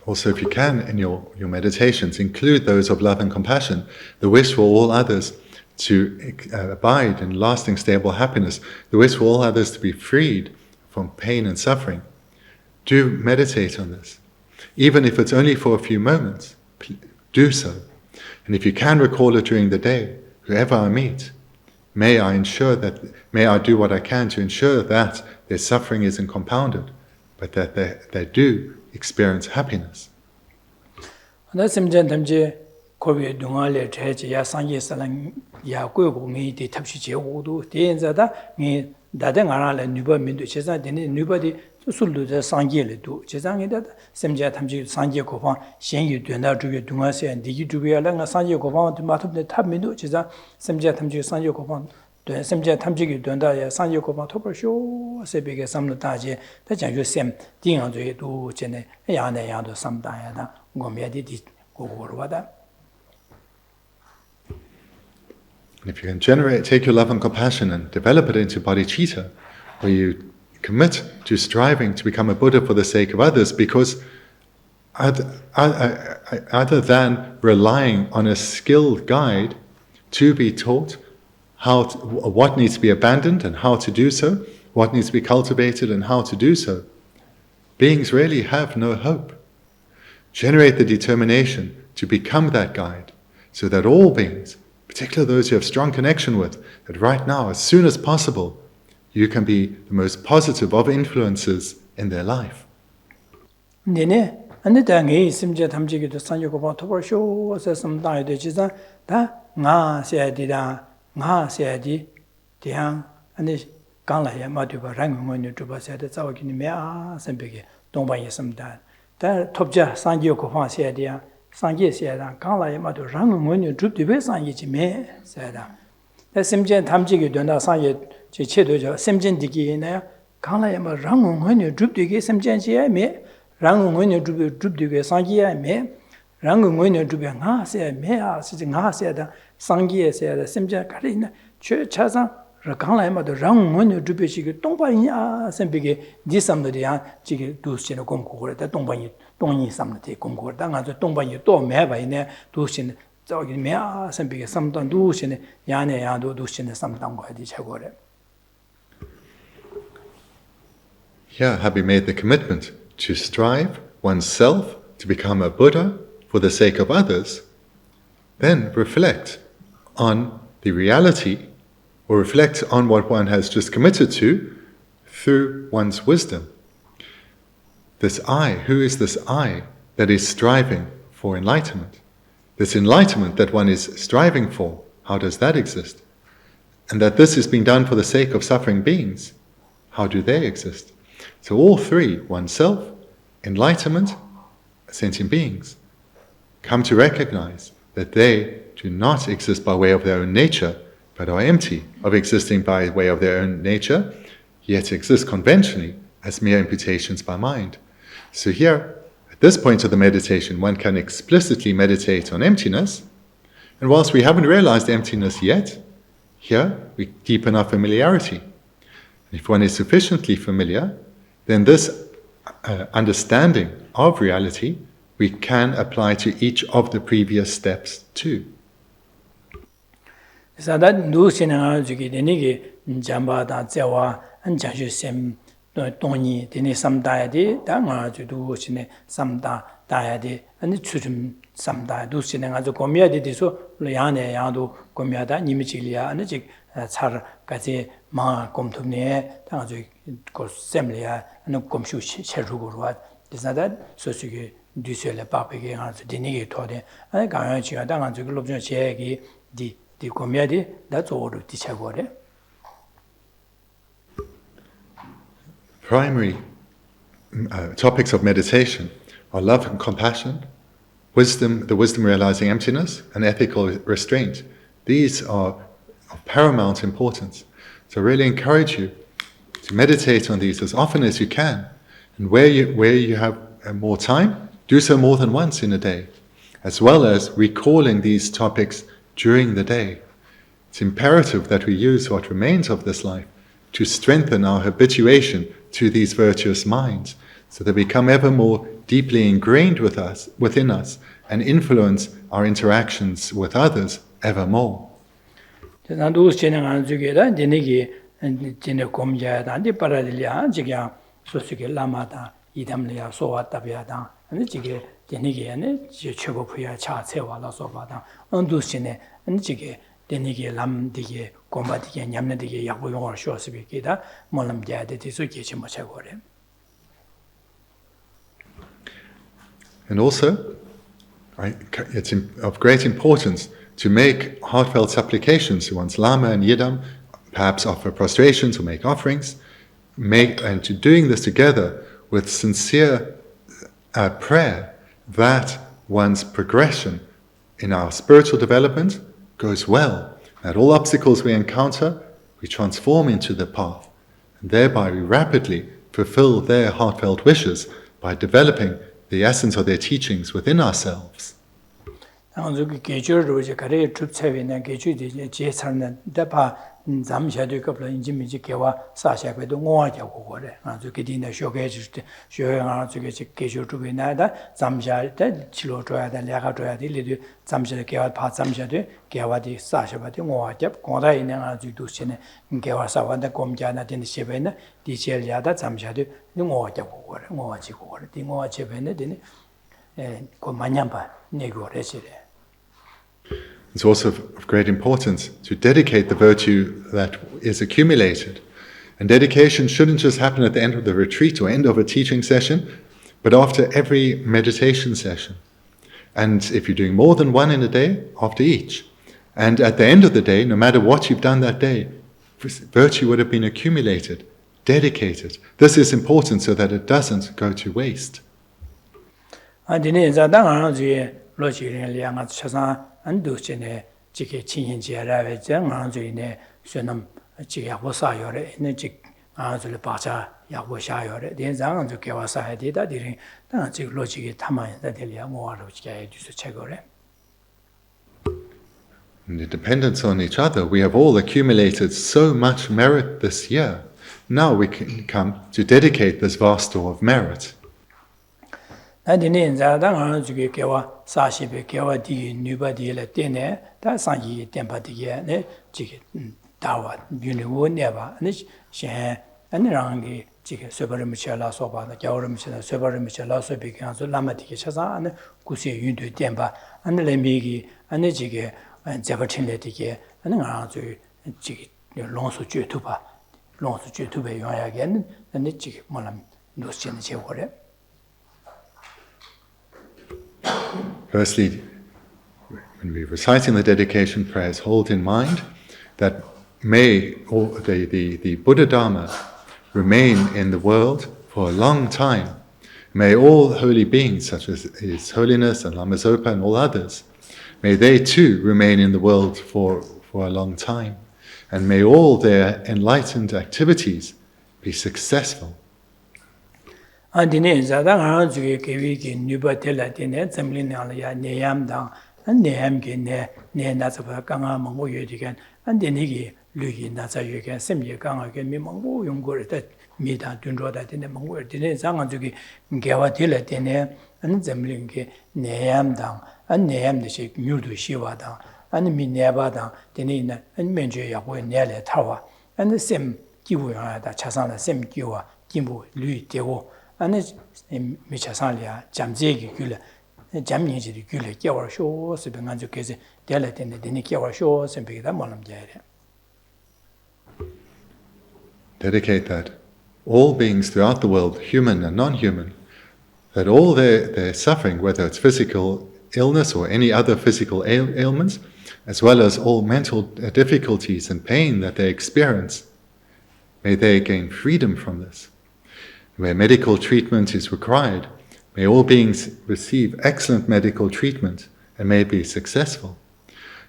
Also, if you can, in your meditations, include those of love and compassion, the wish for all others to abide in lasting, stable happiness, the wish for all others to be freed from pain and suffering. Do meditate on this. Even if it's only for a few moments, do so. And if you can recall it during the day, whoever I meet, may I do what I can to ensure that their suffering isn't compounded, but that they do experience happiness. 술도 상계를 제장에다 semja 탐지 상계 고방 신유 된다 주게 동아세 디기 주게랑 상계 고방 마톱네 탑민도 제자 semja 탐지 상계 고방 된 semja 탐지기 된다야 상계 고방 토벌쇼 세베게 삼는다지 대장주 셈 딩앙주에도 전에 야네 야도 삼다야다 고메디디 고고로와다. If you can take your love and compassion and develop it into bodhicitta, where you commit to striving to become a Buddha for the sake of others, because other than relying on a skilled guide to be taught what needs to be abandoned and how to do so, what needs to be cultivated and how to do so, beings really have no hope. Generate the determination to become that guide, so that all beings, particularly those you have strong connection with, that right now, as soon as possible, you can be the most positive of influences in their life. 네네. 안데 당에 심지어 담지기도 산여고 봐 토벌쇼 어서섬다에 되지자 다 나세디다 나세디 대항 안데 강라야 마두바 랑응원이 두바세다 자오기니 메아 선배게 동방에 섬다 다 톱자 상기요 고파세야 상기세야 강라야 마두 랑응원이 두드베 상기지 메세다 다 심전 탐지게 된다 상기 제 체도죠 심전디기네 강라야 마 랑응원이 두드게 심전지에 메 랑응원이 두드게 상기에 메 랑응원이 두베 나세 메아 시지 나세다 상기에세야 심전 가리나 최 차상 강라이마도 랑문이 두베시게 동바이냐 선비게 디삼들이야 지게 두시는 공고를 동바이 동이 삼는데 공고를 당아서 동바이 또 매바이네 두시는 저기 매아 선비게 삼단 두시는 야네 야도 두시는 삼단 거야지 최고래. Here, having made the commitment to strive oneself to become a Buddha for the sake of others, then reflect on the reality or reflect on what one has just committed to through one's wisdom. This I, who is this I that is striving for enlightenment? This enlightenment that one is striving for, how does that exist? And that this is being done for the sake of suffering beings, how do they exist? So all three, oneself, enlightenment, sentient beings, come to recognize that they do not exist by way of their own nature, but are empty of existing by way of their own nature, yet exist conventionally as mere imputations by mind. So here, at this point of the meditation, one can explicitly meditate on emptiness, and whilst we haven't realized emptiness yet, here we deepen our familiarity. If one is sufficiently familiar, then this understanding of reality we can apply to each of the previous steps too. 사다 누시는 저기 되니게 잠바다 제와 한자주 셈 동이 되니 삼다야디 당아주도 신의 삼다 다야디 아니 추좀 삼다 누시는 아주 고미야디 돼서 야네 야도 고미야다 니미질이야 아니 즉 차르까지 마 곰투네 당아주 고 셈리야 아니 곰슈 체루고로 디사다 소식이 뒤셀에 바베게 아주 되니게 토데 아니 강연치가 당아주 글로브 제기 디 Primary topics of meditation are love and compassion, wisdom, the wisdom realizing emptiness, and ethical restraint. These are of paramount importance. So I really encourage you to meditate on these as often as you can. And where you have more time, do so more than once in a day, as well as recalling these topics during the day. It's imperative that we use what remains of this life to strengthen our habituation to these virtuous minds, so that we become ever more deeply ingrained within us, and influence our interactions with others ever more. 데니게 람디게 곰바디게 냠네디게 약보용을 쇼스비기다 몰람자데 디소 계시 못하고래. And also, it's of great importance to make heartfelt supplications to one's Lama and Yidam, perhaps offer prostrations or make offerings, and to doing this together with sincere prayer that one's progression in our spiritual development goes well, that all obstacles we encounter, we transform into the path, and thereby we rapidly fulfill their heartfelt wishes by developing the essence of their teachings within ourselves. 잠샤도 kopla 인지미지 개와 사샤베도 모아자고 그래. 아주 기딘에 쇼게지트 쇼영아 저게 계셔주고 나다 잠샤때 치료줘야다 내가 줘야 될 일이 잠샤 개와 파 잠샤도 개와디 사샤바디 모아자 고다 있는 아주 두시네 개와 사와다 곰자나 된 시베나 디젤야다 잠샤도 모아자고 그래. 모아지고 그래. 디 모아체베네 되네 고 마냥바 네고레시래. It's also of great importance to dedicate the virtue that is accumulated. And dedication shouldn't just happen at the end of the retreat or end of a teaching session, but after every meditation session. And if you're doing more than one in a day, after each. And at the end of the day, no matter what you've done that day, virtue would have been accumulated, dedicated. This is important so that it doesn't go to waste. In the dependence on each other, we have all accumulated so much merit this year. Now we can come to dedicate this vast store of merit. Firstly, when we're reciting the dedication prayers, hold in mind that may the Buddha Dharma remain in the world for a long time. May all holy beings, such as His Holiness and Lama Zopa and all others, may they too remain in the world for a long time. And may all their enlightened activities be successful. Dedicate that all beings throughout the world, human and non-human, that all their suffering, whether it's physical illness or any other physical ailments, as well as all mental difficulties and pain that they experience, may they gain freedom from this. Where medical treatment is required, may all beings receive excellent medical treatment and may be successful.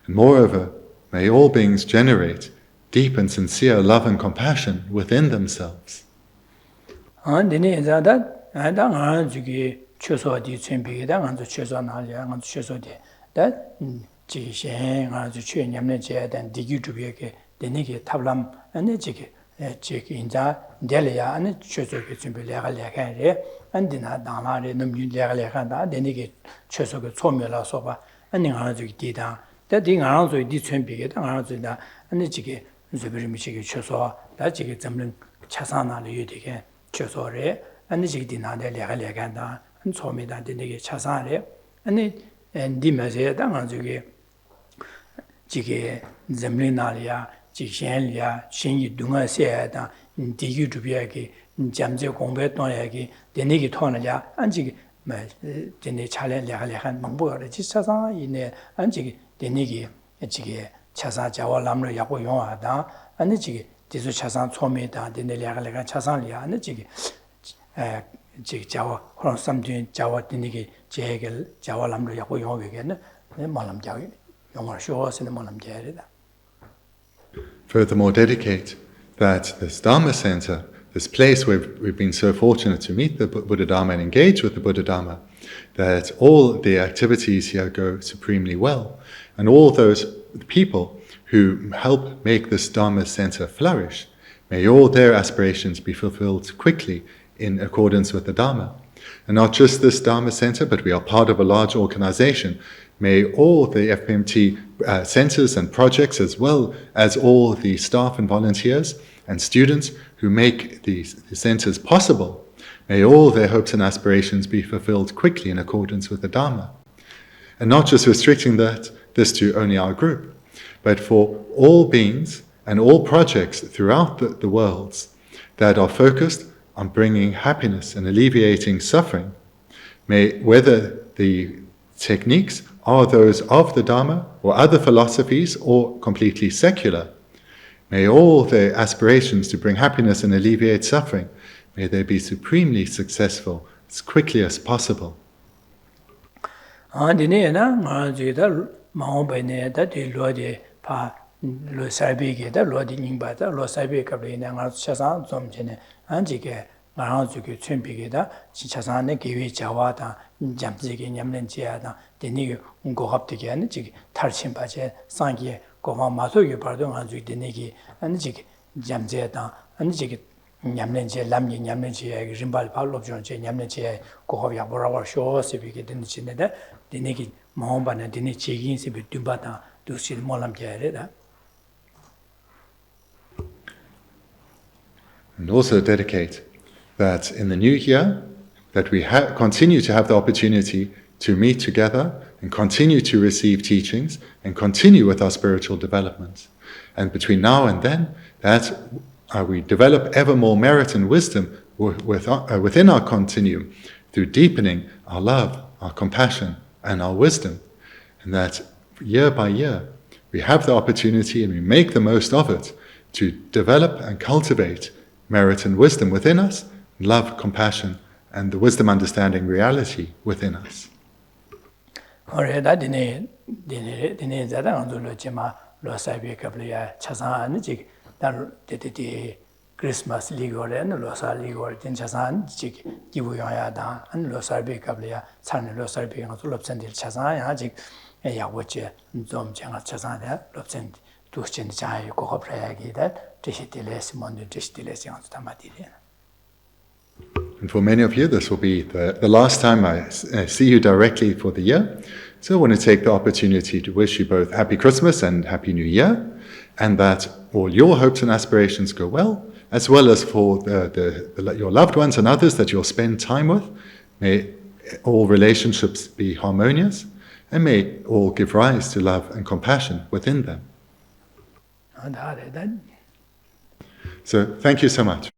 And moreover, may all beings generate deep and sincere love and compassion within themselves. Furthermore, dedicate that this Dharma Center, this place where we've been so fortunate to meet the Buddha Dharma and engage with the Buddha Dharma, that all the activities here go supremely well, and all those people who help make this Dharma Center flourish, may all their aspirations be fulfilled quickly in accordance with the Dharma. And not just this Dharma Center, but we are part of a large organization. May all the FPMT centers and projects, as well as all the staff and volunteers and students who make these centers possible, may all their hopes and aspirations be fulfilled quickly in accordance with the Dharma. And not just restricting this to only our group, but for all beings and all projects throughout the worlds that are focused on bringing happiness and alleviating suffering, may, whether the techniques are those of the Dharma or other philosophies or completely secular, May all the aspirations to bring happiness and alleviate suffering, may they be supremely successful as quickly as possible. Lo sabi ge da lo di ning ba da lo sabi ka ble na nga cha sa zom che ne an ji ge nga ra zu ge chen bi ge da chi cha sa ne ge wi ja wa da jam ji ge nyam len ji ya da de ni go hap de ge ne ji tar chen ba che sang ge go ma ma so ge ba do nga zu de ne ge an ji ge jam je da an ji ge nyam len je lam ge nyam len je ge rim ba ba lo jong che nyam len je go hap ya bo ra wa sho se bi ge de ni chi ne da de ne ge ma hom ba ne de ne che gi se bi du ba da du si mo lam je re da. And also dedicate that in the new year, that we continue to have the opportunity to meet together and continue to receive teachings and continue with our spiritual development. And between now and then, that we develop ever more merit and wisdom within our continuum through deepening our love, our compassion, and our wisdom. And that year by year, we have the opportunity and we make the most of it to develop and cultivate merit and wisdom within us, love, compassion, and the wisdom understanding reality within us. Christmas ligor and losa ligor tin chasan jik gibu ya da an losa be kablia chan losa be no lobsen dil chasan ya jik ya woche zom chang chasan ya lobsen tu chen cha yu ko pra gi da tishitiles mon tishitiles yang tamati. And for many of you, this will be the last time I see you directly for the year. So I want to take the opportunity to wish you both Happy Christmas and Happy New Year, and that all your hopes and aspirations go well as for your loved ones and others that you'll spend time with. May all relationships be harmonious, and may all give rise to love and compassion within them. So thank you so much.